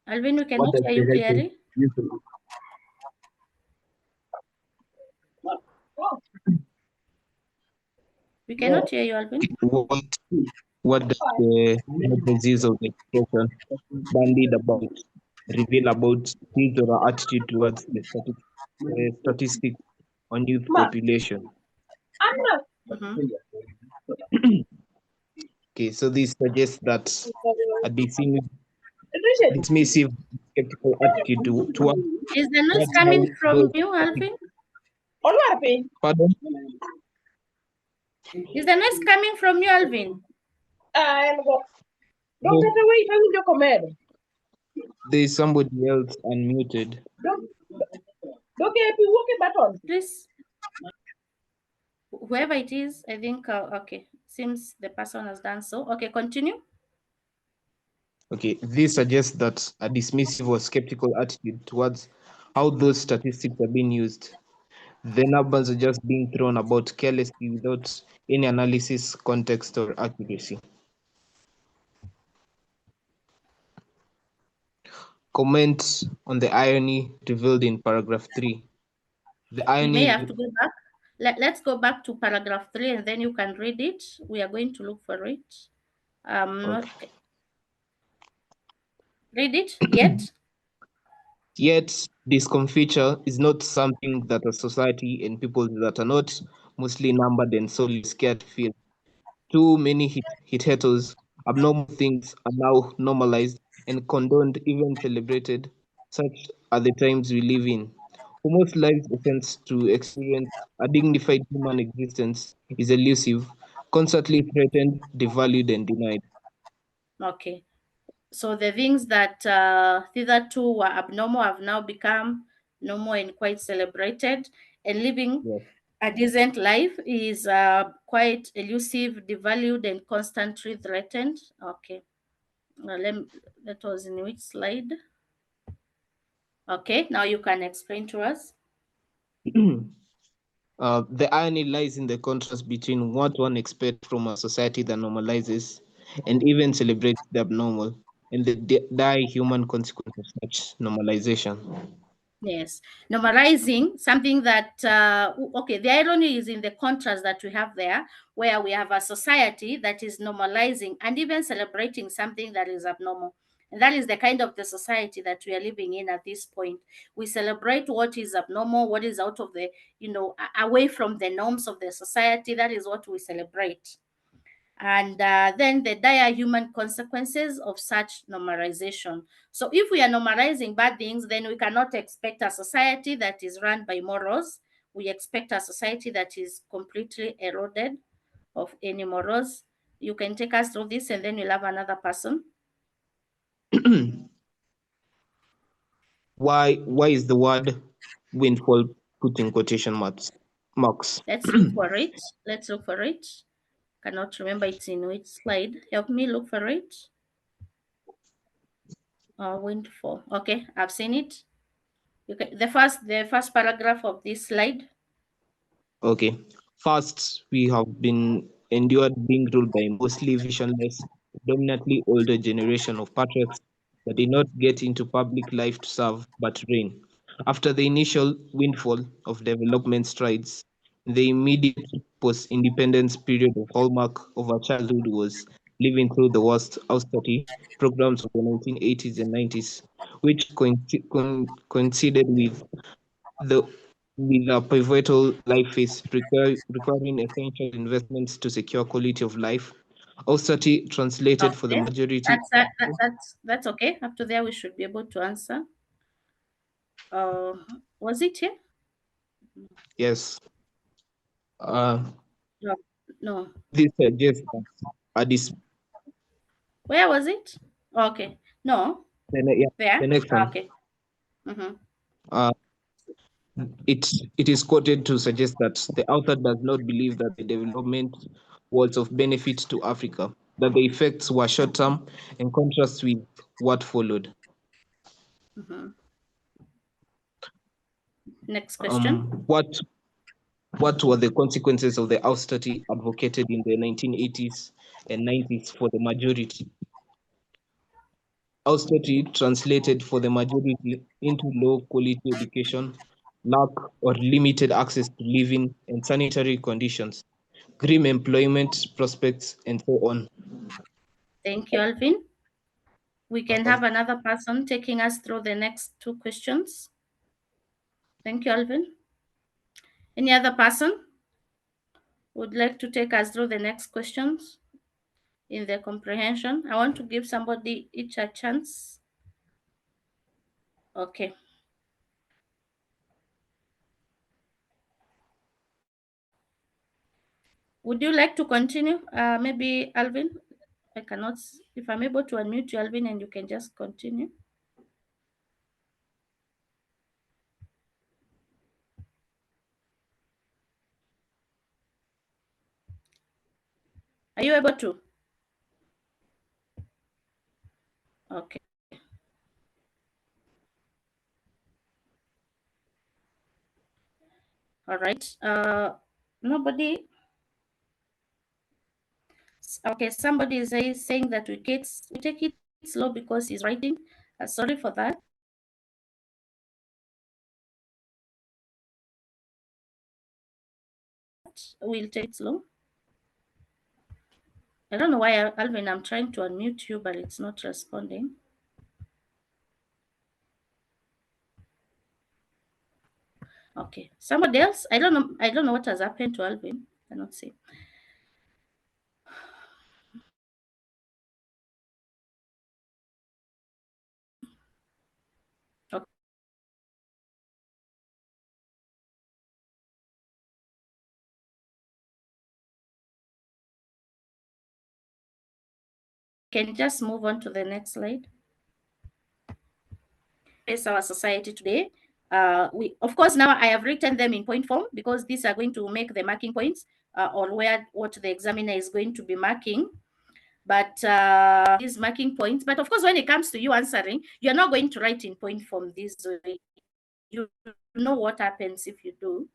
Alvin, we cannot hear you clearly. We cannot hear you, Alvin. What does the hypothesis of the expression bandied about reveal about his or her attitude towards the statistics on youth population? Okay, so this suggests that a dismissive, skeptical attitude towards. Is the noise coming from you, Alvin? Pardon? Is the noise coming from you, Alvin? There is somebody else unmuted. Please. Whoever it is, I think, okay, seems the person has done so. Okay, continue. Okay, this suggests that a dismissive or skeptical attitude towards how those statistics are being used. The numbers are just being thrown about carelessly without any analysis, context, or accuracy. Comment on the irony revealed in paragraph 3. The We irony may have to go back. Let's go back to paragraph 3 and then you can read it. We are going to look for it. Okay. Read it yet. Yet, discomfiture is not something that a society and people that are not mostly numbered and solely scared feel. Too many hithettos, abnormal things are now normalized and condoned, even celebrated. Such are the times we live in. For most lives, a sense to experience a dignified human existence is elusive, constantly threatened, devalued, and denied. Okay. So the things that hitherto were abnormal have now become normal and quite celebrated, and living Yes. a decent life is quite elusive, devalued, and constantly threatened. Okay. That was in which slide? Okay, now you can explain to us. The irony lies in the contrast between what one expects from a society that normalizes and even celebrates the abnormal and the dire human consequence of such normalization. Yes, normalizing something that, okay, the irony is in the contrast that we have there, where we have a society that is normalizing and even celebrating something that is abnormal. And that is the kind of the society that we are living in at this point. We celebrate what is abnormal, what is out of the, away from the norms of the society. That is what we celebrate. And then the dire human consequences of such normalization. So, if we are normalizing bad things, then we cannot expect a society that is run by morals. We expect a society that is completely eroded of any morals. You can take us through this, and then we'll have another person. Why is the word windfall put in quotation marks? Let's look for it. Let's look for it. Cannot remember it's in which slide. Help me look for it. Windfall. Okay, I've seen it. The first paragraph of this slide. Okay. First, we have been endured being ruled by mostly visionless, dominantly older generation of patriots that did not get into public life to serve but reign. After the initial windfall of development strides, the immediate post-independence period of hallmark of our childhood was living through the worst austerity programs of the 1980s and 90s, which coincided the with a pivotal life phase requiring essential investments to secure quality of life. Austerity translated for the Okay, majority. that's okay. Up to there, we should be able to answer. Uh, was it here? Yes. Uh, No, no. this suggests that this Where was it? Okay, no, yeah, there. the next one. Okay. Mm-hmm. Uh, it is quoted to suggest that the author does not believe that the development was of benefit to Africa, that the effects were short term in contrast with what followed. Mm-hmm. Next question. What were the consequences of the austerity advocated in the 1980s and 90s for the majority? Austerity translated for the majority into low quality education, lack or limited access to living and sanitary conditions, grim employment prospects, and so on. Thank you, Alvin. We can have another person taking us through the next two questions. Thank you, Alvin. Any other person would like to take us through the next questions in the comprehension? I want to give somebody each a chance. Okay. Would you like to continue? Maybe Alvin? I cannot, if I'm able to unmute you, Alvin, and you can just continue. Are you able to? Okay. All right. Nobody. Okay, somebody is saying that we take it slow because he's writing. Sorry for that. We'll take it slow. I don't know why, Alvin, I'm trying to unmute you, but it's not responding. Okay, somebody else? I don't know. I don't know what has happened to Alvin. I cannot see. Okay. Can just move on to the next slide. Is our society today. We, of course, now I have written them in point form because these are going to make the marking points or where what the examiner is going to be marking. But these marking points, but of course, when it comes to you answering, you're not going to write in point form this way. You know what happens if you do.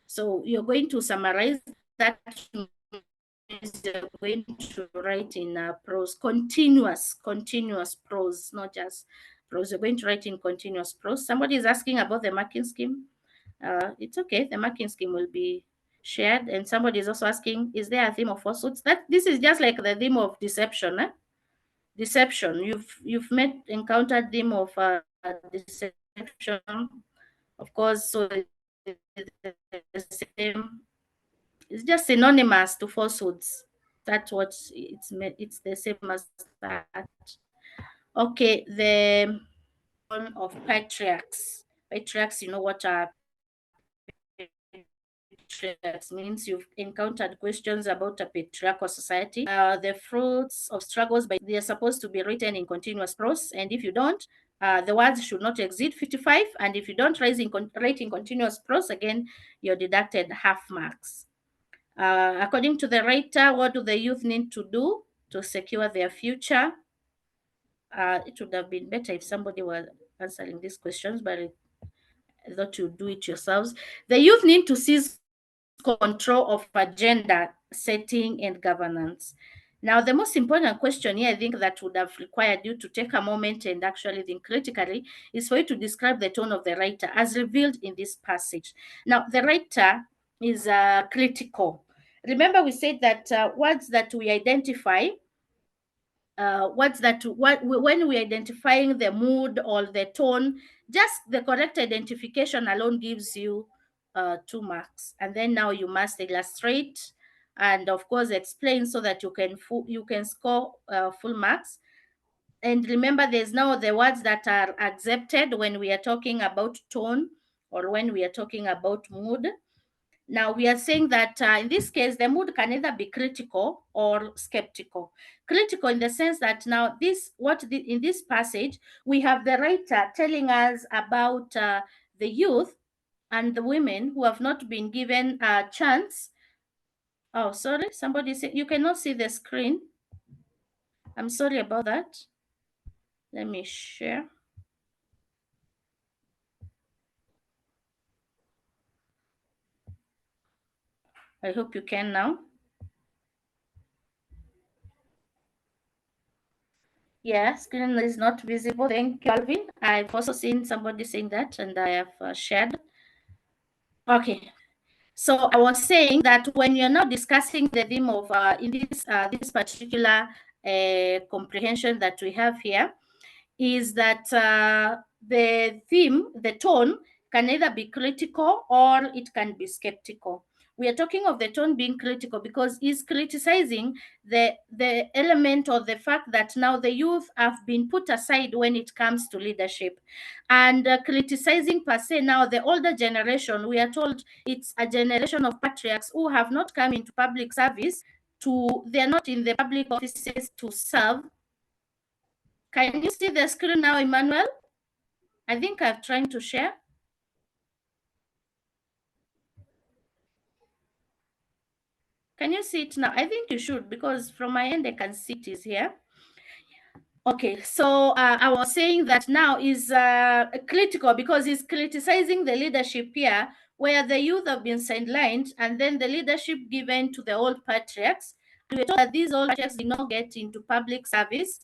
So you're going to summarize that. You're going to write in prose, continuous prose, not just prose. You're going to write in continuous prose. Somebody is asking about the marking scheme. It's okay. The marking scheme will be shared. And somebody is also asking, is there a theme of falsehoods? That this is just like the theme of deception. Deception. You've encountered theme of deception, of course. So the same. It's just synonymous to falsehoods. That's what it's the same as that. Okay, the one of patriarchs. Patriarchs, you know what are patriarchs means. You've encountered questions about a patriarchal society. The fruits of struggles, but they are supposed to be written in continuous prose, and if you don't, the words should not exceed 55, and if you don't write in continuous prose, again, you're deducted half marks. According to the writer, what do the youth need to do to secure their future? It would have been better if somebody were answering these questions, but I thought you'd do it yourselves. The youth need to seize control of agenda setting and governance. Now, the most important question here, I think that would have required you to take a moment and actually think critically, is for you to describe the tone of the writer as revealed in this passage. Now, the writer is critical. Remember, we said that words that we identify, when we're identifying the mood or the tone, just the correct identification alone gives you 2 marks, and then now you must illustrate and of course explain so that you can score full marks. And remember, there's now the words that are accepted when we are talking about tone or when we are talking about mood. Now we are saying that in this case, the mood can either be critical or skeptical. Critical in the sense that now in this passage, we have the writer telling us about the youth and the women who have not been given a chance. Oh, sorry, somebody said you cannot see the screen. I'm sorry about that. Let me share. I hope you can now. Yeah, screen is not visible. Thank you, Alvin. I've also seen somebody saying that, and I have shared. Okay. So I was saying that when you're now discussing the theme of in this particular comprehension that we have here, is that the theme, the tone, can either be critical or it can be skeptical. We are talking of the tone being critical because he's criticizing the element or the fact that now the youth have been put aside when it comes to leadership, and criticizing per se now the older generation. We are told it's a generation of patriarchs who have not come into public service they're not in the public offices to serve. Can you see the screen now, Emmanuel? I think I'm trying to share. Can you see it now? I think you should, because from my end, I can see it is here. Okay, so I was saying that now is critical because he's criticizing the leadership here, where the youth have been sidelined and then the leadership given to the old patriarchs. We were told that these old patriarchs did not get into public service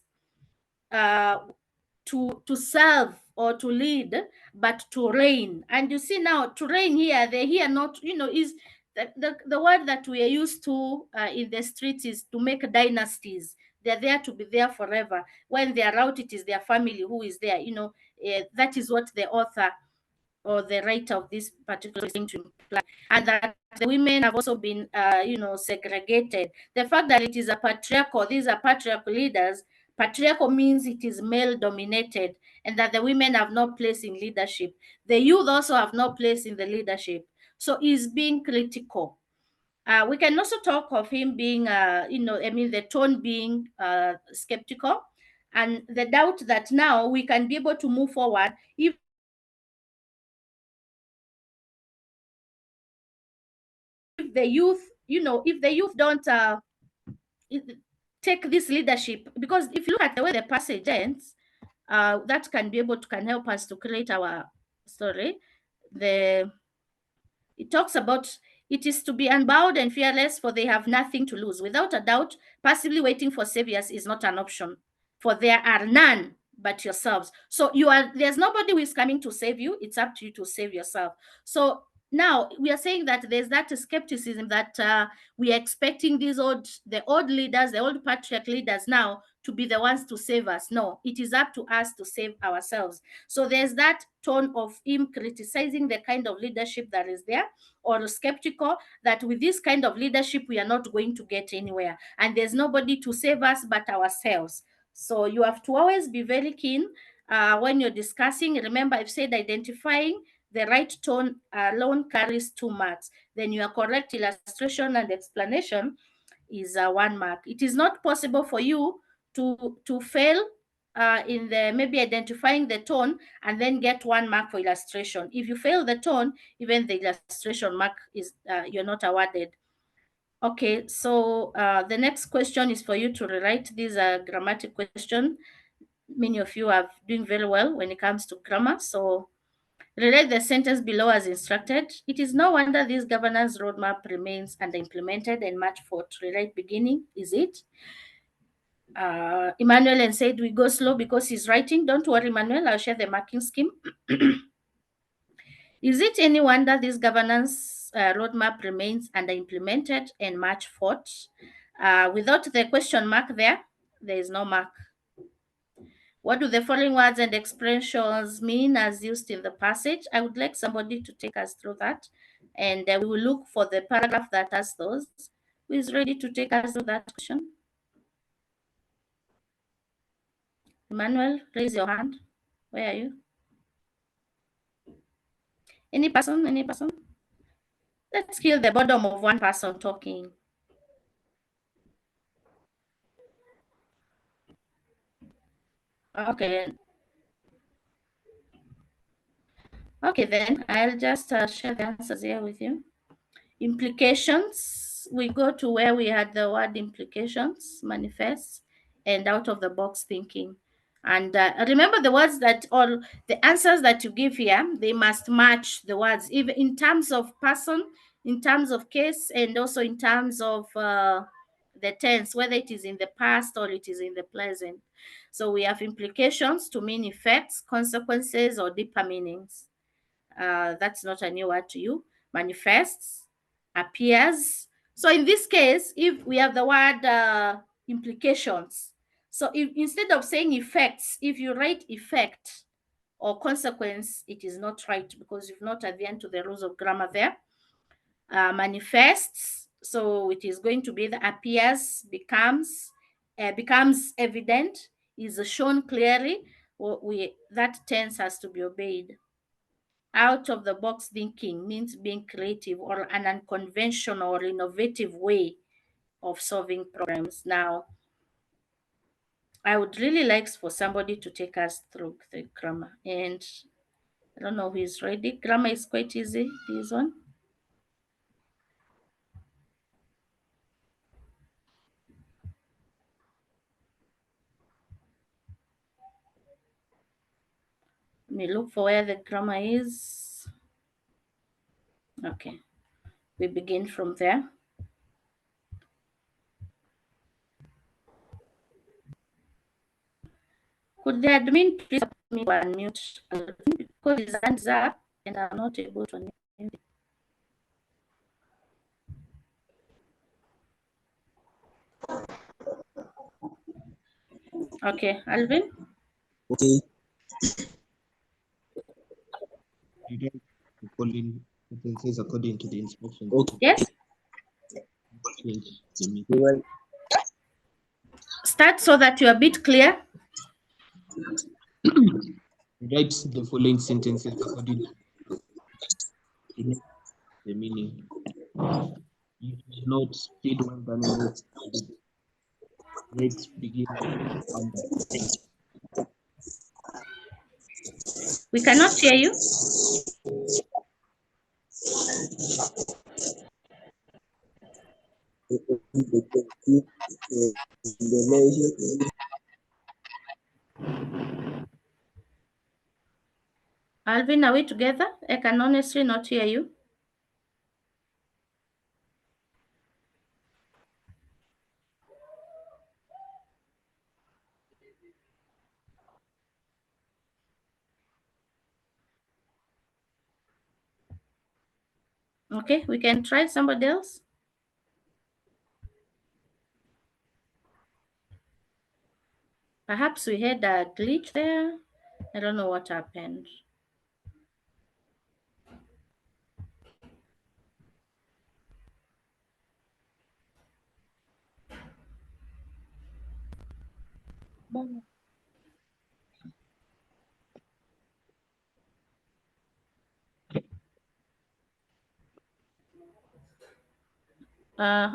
to serve or to lead, but to reign. And you see now, to reign here, they here not, is the word that we are used to in the streets is to make dynasties. They're there to be there forever. When they are out, it is their family who is there. That is what the author or the writer of this particular thing to imply, and that the women have also been, segregated. The fact that it is a patriarchal, these are patriarchal leaders. Patriarchal means it is male dominated, and that the women have no place in leadership. The youth also have no place in the leadership. So he's being critical. We can also talk of him being, the tone being skeptical, and the doubt that now we can be able to move forward if the youth, if the youth don't take this leadership. Because if you look at the way the passage ends, that can help us to create our story. It talks about it is to be unbowed and fearless, for they have nothing to lose. Without a doubt, passively waiting for saviors is not an option, for there are none but yourselves. So there's nobody who is coming to save you. It's up to you to save yourself. So now we are saying that there's that skepticism that we are expecting the old leaders, the old patriarch leaders now to be the ones to save us. No, it is up to us to save ourselves. So there's that tone of him criticizing the kind of leadership that is there, or skeptical that with this kind of leadership we are not going to get anywhere, and there's nobody to save us but ourselves. So you have to always be very keen when you're discussing. Remember, I've said identifying the right tone alone carries 2 marks. Then your correct illustration and explanation is 1 mark. It is not possible for you to fail in the maybe identifying the tone and then get 1 mark for illustration. If you fail the tone, even the illustration mark is you're not awarded. Okay, so the next question is for you to rewrite. These are grammatic question. Many of you are doing very well when it comes to grammar. So rewrite the sentence below as instructed. It is no wonder this governance roadmap remains under-implemented and much for to rewrite beginning. Is it? Emmanuel and said we go slow because he's writing. Don't worry, Emmanuel, I'll share the marking scheme. Is it any wonder this governance roadmap remains under-implemented and much fought? Without the question mark there is no mark. What do the following words and expressions mean as used in the passage? I would like somebody to take us through that, and we will look for the paragraph that has those. Who is ready to take us through that question? Emmanuel, raise your hand. Where are you? Any person? Any person? Let's kill the bottom of one person talking. Okay. Okay, then I'll just share the answers here with you. Implications. We go to where we had the word implications, manifest, and out of the box thinking. And remember the words that, or the answers that you give here, they must match the words, even in terms of person, in terms of case, and also in terms of the tense, whether it is in the past or it is in the present. So we have implications to mean effects, consequences, or deeper meanings. That's not a new word to you. Manifests, appears. So in this case, if we have the word implications, so if instead of saying effects, if you write effect or consequence, it is not right because you've not adhered to the rules of grammar there. Manifests, so it is going to be the appears, becomes evident, is shown clearly. That tense has to be obeyed. Out of the box thinking means being creative or an unconventional or innovative way of solving problems. Now, I would really like for somebody to take us through the grammar. And I don't know who is ready. Grammar is quite easy, this one. Let me look for where the grammar is. Okay, we begin from there. Could the admin please help me to unmute because his hands up and I'm not able to unmute. Okay, Alvin. Okay. Rewrite the following sentences according to the instructions. Okay. Yes, Change the meaning. Well, start so that you're a bit clear. Write the following sentences according to the meaning. You should not feed wild animals. Let's begin. We cannot hear you. Alvin, are we together? I can honestly not hear you. Okay, we can try somebody else. Perhaps we had a glitch there. I don't know what happened.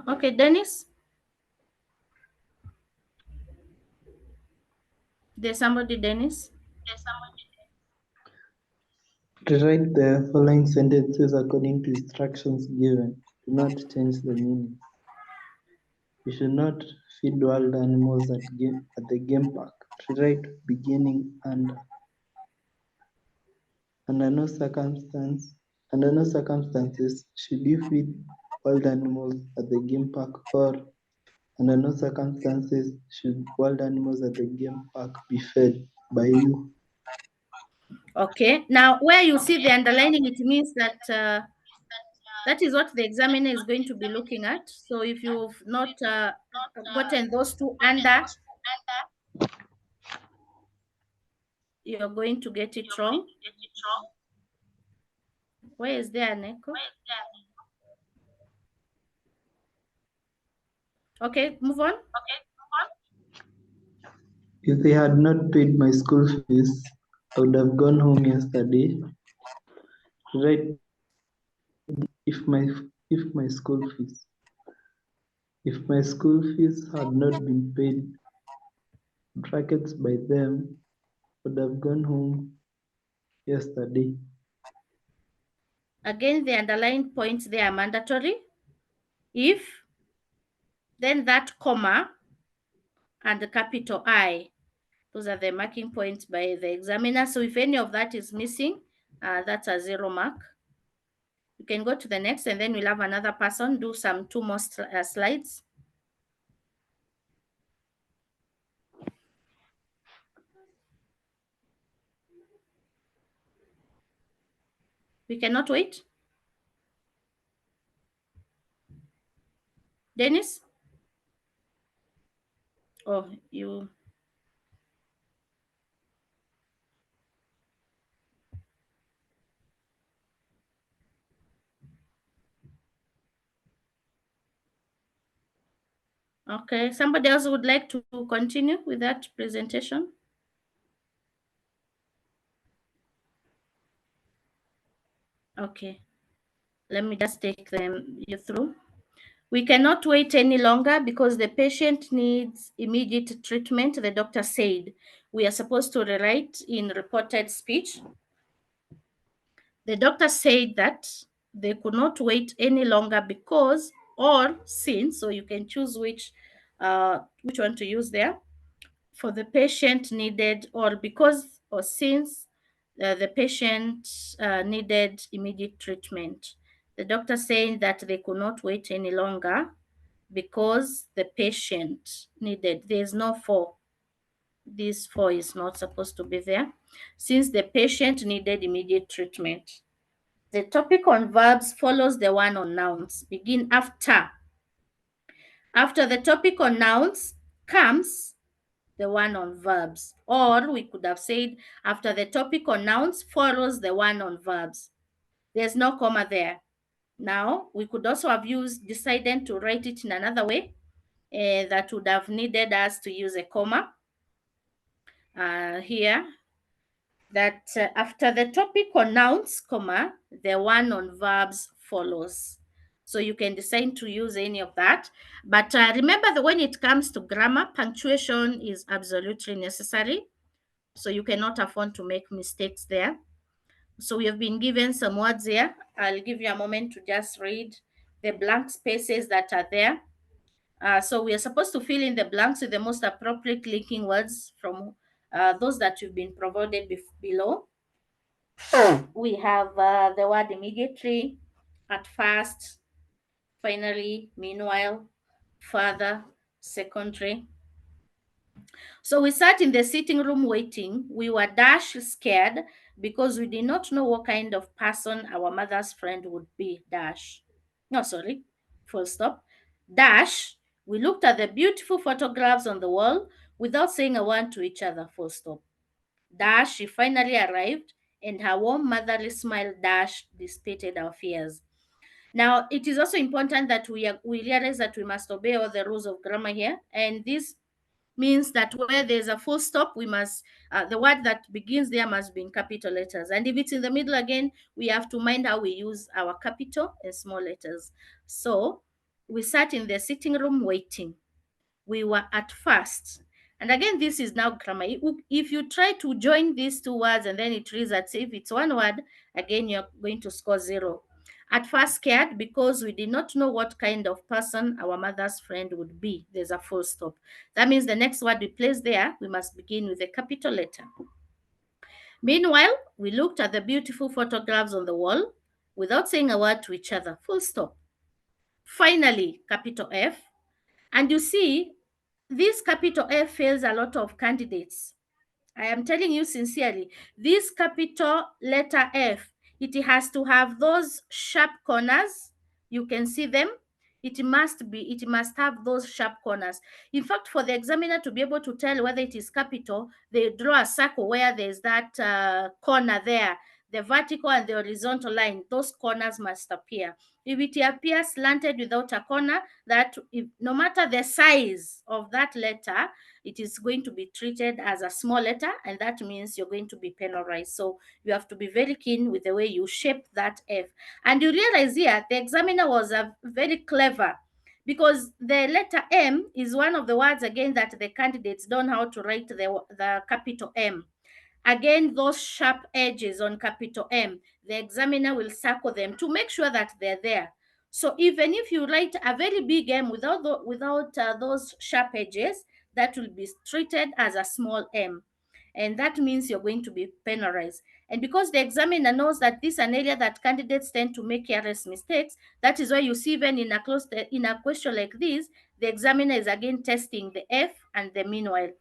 Okay, Dennis. There's somebody, Dennis. Rewrite the following sentences according to instructions given. Do not change the meaning. You should not feed wild animals at the game park. Rewrite beginning under no circumstances should you feed wild animals at the game park, or under no circumstances should wild animals at the game park be fed by you. Okay, now where you see the underlining, it means that that is what the examiner is going to be looking at. So if you've not gotten those two under, you're going to get it wrong. Where is there an echo? Okay, move on. If they had not paid my school fees, I would have gone home yesterday. Right? If my school fees had not been paid, brackets by them, I would have gone home yesterday. Again, the underlined points they are mandatory. If, then that comma and the capital I, those are the marking points by the examiner. So if any of that is missing, that's a 0 mark. You can go to the next, and then we'll have another person do some 2 more slides. We cannot wait. Dennis? Oh, you. Okay, somebody else would like to continue with that presentation? Okay, let me just take you through. We cannot wait any longer because the patient needs immediate treatment, the doctor said. We are supposed to rewrite in reported speech. The doctor said that they could not wait any longer because, or since, so you can choose which one to use there. For the patient needed, or because, or since the patient needed immediate treatment. The doctor saying that they could not wait any longer because the patient needed. There's no for. This for is not supposed to be there. Since the patient needed immediate treatment. The topic on verbs follows the one on nouns. Begin after. After the topic on nouns comes the one on verbs. Or we could have said after the topic on nouns follows the one on verbs. There's no comma there. Now, we could also have decided to write it in another way that would have needed us to use a comma here. That after the topic on nouns, comma, the one on verbs follows. So you can decide to use any of that. But remember that when it comes to grammar, punctuation is absolutely necessary. So you cannot afford to make mistakes there. So we have been given some words here. I'll give you a moment to just read the blank spaces that are there. So we are supposed to fill in the blanks with the most appropriate linking words from those that you've been provided below. We have the word immediately, at first, finally, meanwhile, further, secondary. So we sat in the sitting room waiting. We were scared because we did not know what kind of person our mother's friend would be. No, sorry, full stop. We looked at the beautiful photographs on the wall without saying a word to each other. Full stop. She finally arrived, and her warm motherly smile dissipated our fears. Now, it is also important that we realize that we must obey all the rules of grammar here, and this means that where there's a full stop, we must the word that begins there must be in capital letters, and if it's in the middle again, we have to mind how we use our capital and small letters. So we sat in the sitting room waiting. We were at first, and again, this is now grammar. If you try to join these two words and then it reads as if it's one word, again, you're going to score 0. At first scared because we did not know what kind of person our mother's friend would be. There's a full stop. That means the next word we place there, we must begin with a capital letter. Meanwhile, we looked at the beautiful photographs on the wall without saying a word to each other. Full stop. Finally, capital F. And you see, this capital F fails a lot of candidates. I am telling you sincerely, this capital letter F, it has to have those sharp corners. You can see them. It must have those sharp corners. In fact, for the examiner to be able to tell whether it is capital, they draw a circle where there's that corner there, the vertical and the horizontal line. Those corners must appear. If it appears slanted without a corner, no matter the size of that letter, it is going to be treated as a small letter, and that means you're going to be penalized. So you have to be very keen with the way you shape that F. And you realize here, the examiner was very clever, because the letter M is one of the words, again, that the candidates don't know how to write the capital M. Again, those sharp edges on capital M, the examiner will circle them to make sure that they're there. So even if you write a very big M without those sharp edges, that will be treated as a small m. And that means you're going to be penalized. And because the examiner knows that this is an area that candidates tend to make careless mistakes, that is why you see even in a question like this, the examiner is again testing the F and the meanwhile.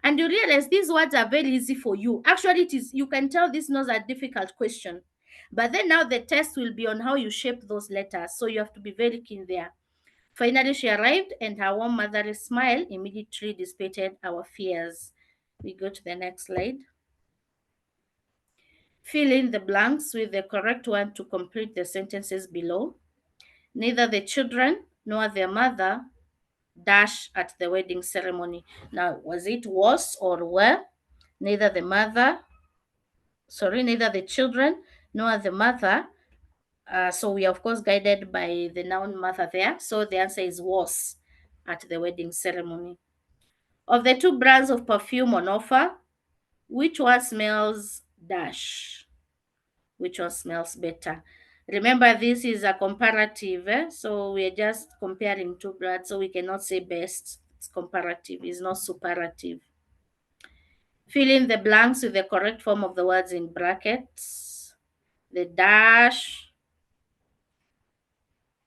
And you realize these words are very easy for you. Actually, you can tell this is not a difficult question. But then now the test will be on how you shape those letters. So you have to be very keen there. Finally, she arrived, and her warm motherly smile immediately dissipated our fears. We go to the next slide. Fill in the blanks with the correct one to complete the sentences below. Neither the children nor their mother at the wedding ceremony. Now, was it was or were? Neither the children nor the mother. So we are, of course, guided by the noun mother there. So the answer is was at the wedding ceremony. Of the two brands of perfume on offer, which one smells ? Which one smells better? Remember, this is a comparative, so we are just comparing two brands, so we cannot say best. It's comparative, it's not superlative. Fill in the blanks with the correct form of the words in brackets. The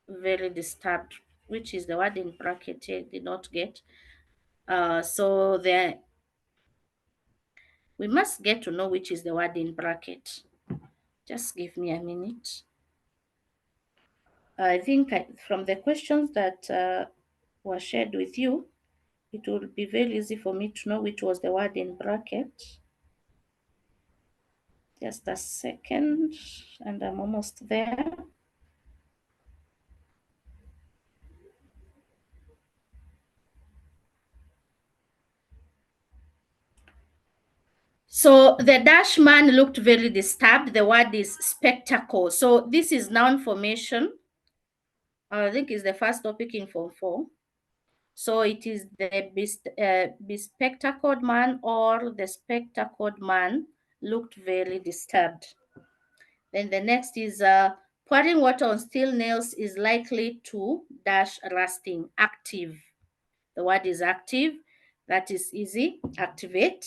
very disturbed, which is the word in bracket here, did not get. So we must get to know which is the word in bracket. Just give me a minute. I think from the questions that were shared with you, it will be very easy for me to know which was the word in bracket. Just a second, and I'm almost there. So the dash man looked very disturbed. The word is spectacle. So this is noun formation. I think is the first topic in Form 4. So it is the bespectacled man, or the spectacled man looked very disturbed. Then the next is pouring water on steel nails is likely to dash rusting. Active. The word is active. That is easy. Activate.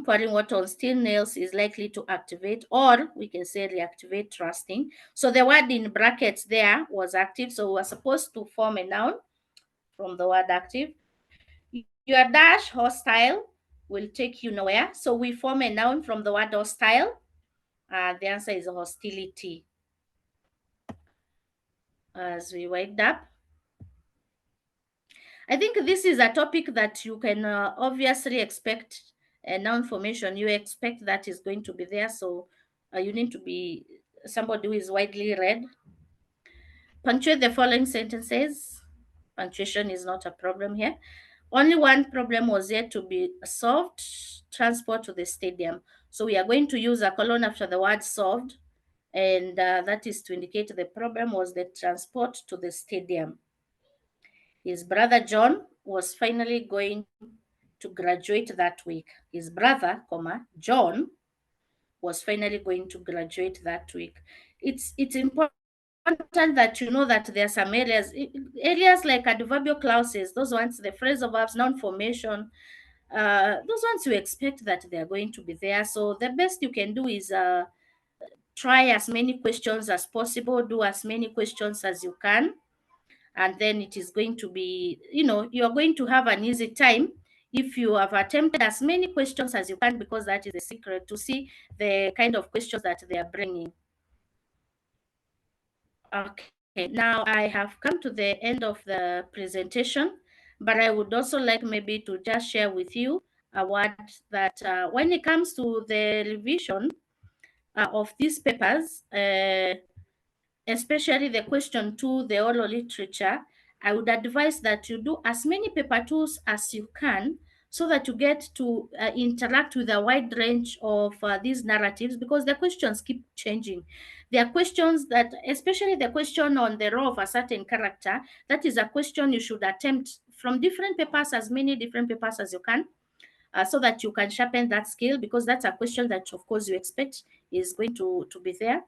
Pouring water on steel nails is likely to activate, or we can say reactivate rusting. So the word in brackets there was active. So we are supposed to form a noun from the word active. Your dash hostile will take you nowhere. So we form a noun from the word hostile. The answer is hostility. As we wind up, I think this is a topic that you can obviously expect a noun formation. You expect that is going to be there. So you need to be somebody who is widely read. Punctuate the following sentences. Punctuation is not a problem here. Only one problem was yet to be solved: transport to the stadium. So we are going to use a colon after the word solved, and that is to indicate the problem was the transport to the stadium. His brother John was finally going to graduate that week. His brother, John, was finally going to graduate that week. It's important that you know that there are some areas like adverbial clauses, those ones, the phrasal verbs, noun formation, those ones you expect that they are going to be there. So the best you can do is try as many questions as possible, do as many questions as you can, and then it is going to be, you're going to have an easy time if you have attempted as many questions as you can, because that is the secret, to see the kind of questions that they are bringing. Okay, now I have come to the end of the presentation, but I would also like maybe to just share with you a word that when it comes to the revision of these papers, especially the question 2, the oral literature, I would advise that you do as many paper 2s as you can, so that you get to interact with a wide range of these narratives, because the questions keep changing. There are questions that, especially the question on the role of a certain character, that is a question you should attempt from different papers, as many different papers as you can, so that you can sharpen that skill, because that's a question that, of course, you expect is going to be there.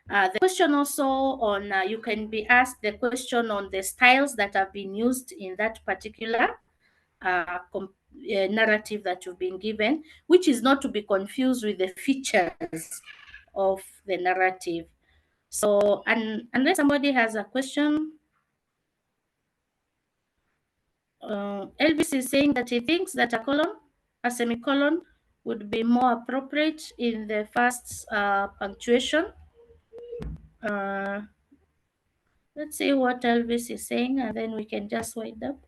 The question also on, you can be asked the question on the styles that have been used in that particular narrative that you've been given, which is not to be confused with the features of the narrative. So, and unless somebody has a question, Elvis is saying that he thinks that a semicolon would be more appropriate in the first punctuation. Let's see what Elvis is saying, and then we can just wind up.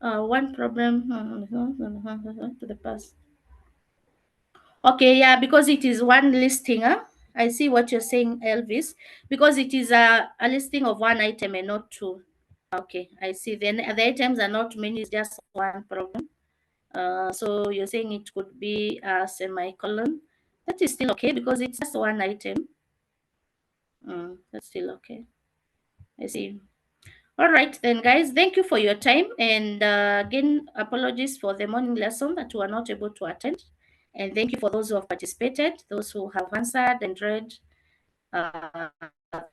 One problem to the past. Okay, yeah, because it is one listing. I see what you're saying, Elvis, because it is a listing of one item and not two. Okay, I see. Then the items are not many, it's just one problem. So you're saying it could be a semicolon. That is still okay, because it's just one item. That's still okay. I see. All right, then, guys, thank you for your time. And again, apologies for the morning lesson that we were not able to attend. And thank you for those who have participated, those who have answered and read.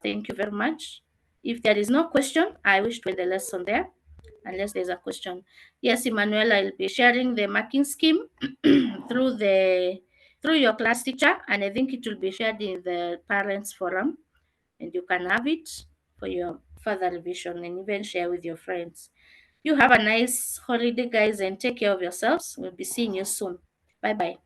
Thank you very much. If there is no question, I wish to end the lesson there, unless there's a question. Yes, Emmanuel, I'll be sharing the marking scheme through your class teacher, and I think it will be shared in the parents forum, and you can have it for your further revision and even share with your friends. You have a nice holiday, guys, and take care of yourselves. We'll be seeing you soon. Bye-bye.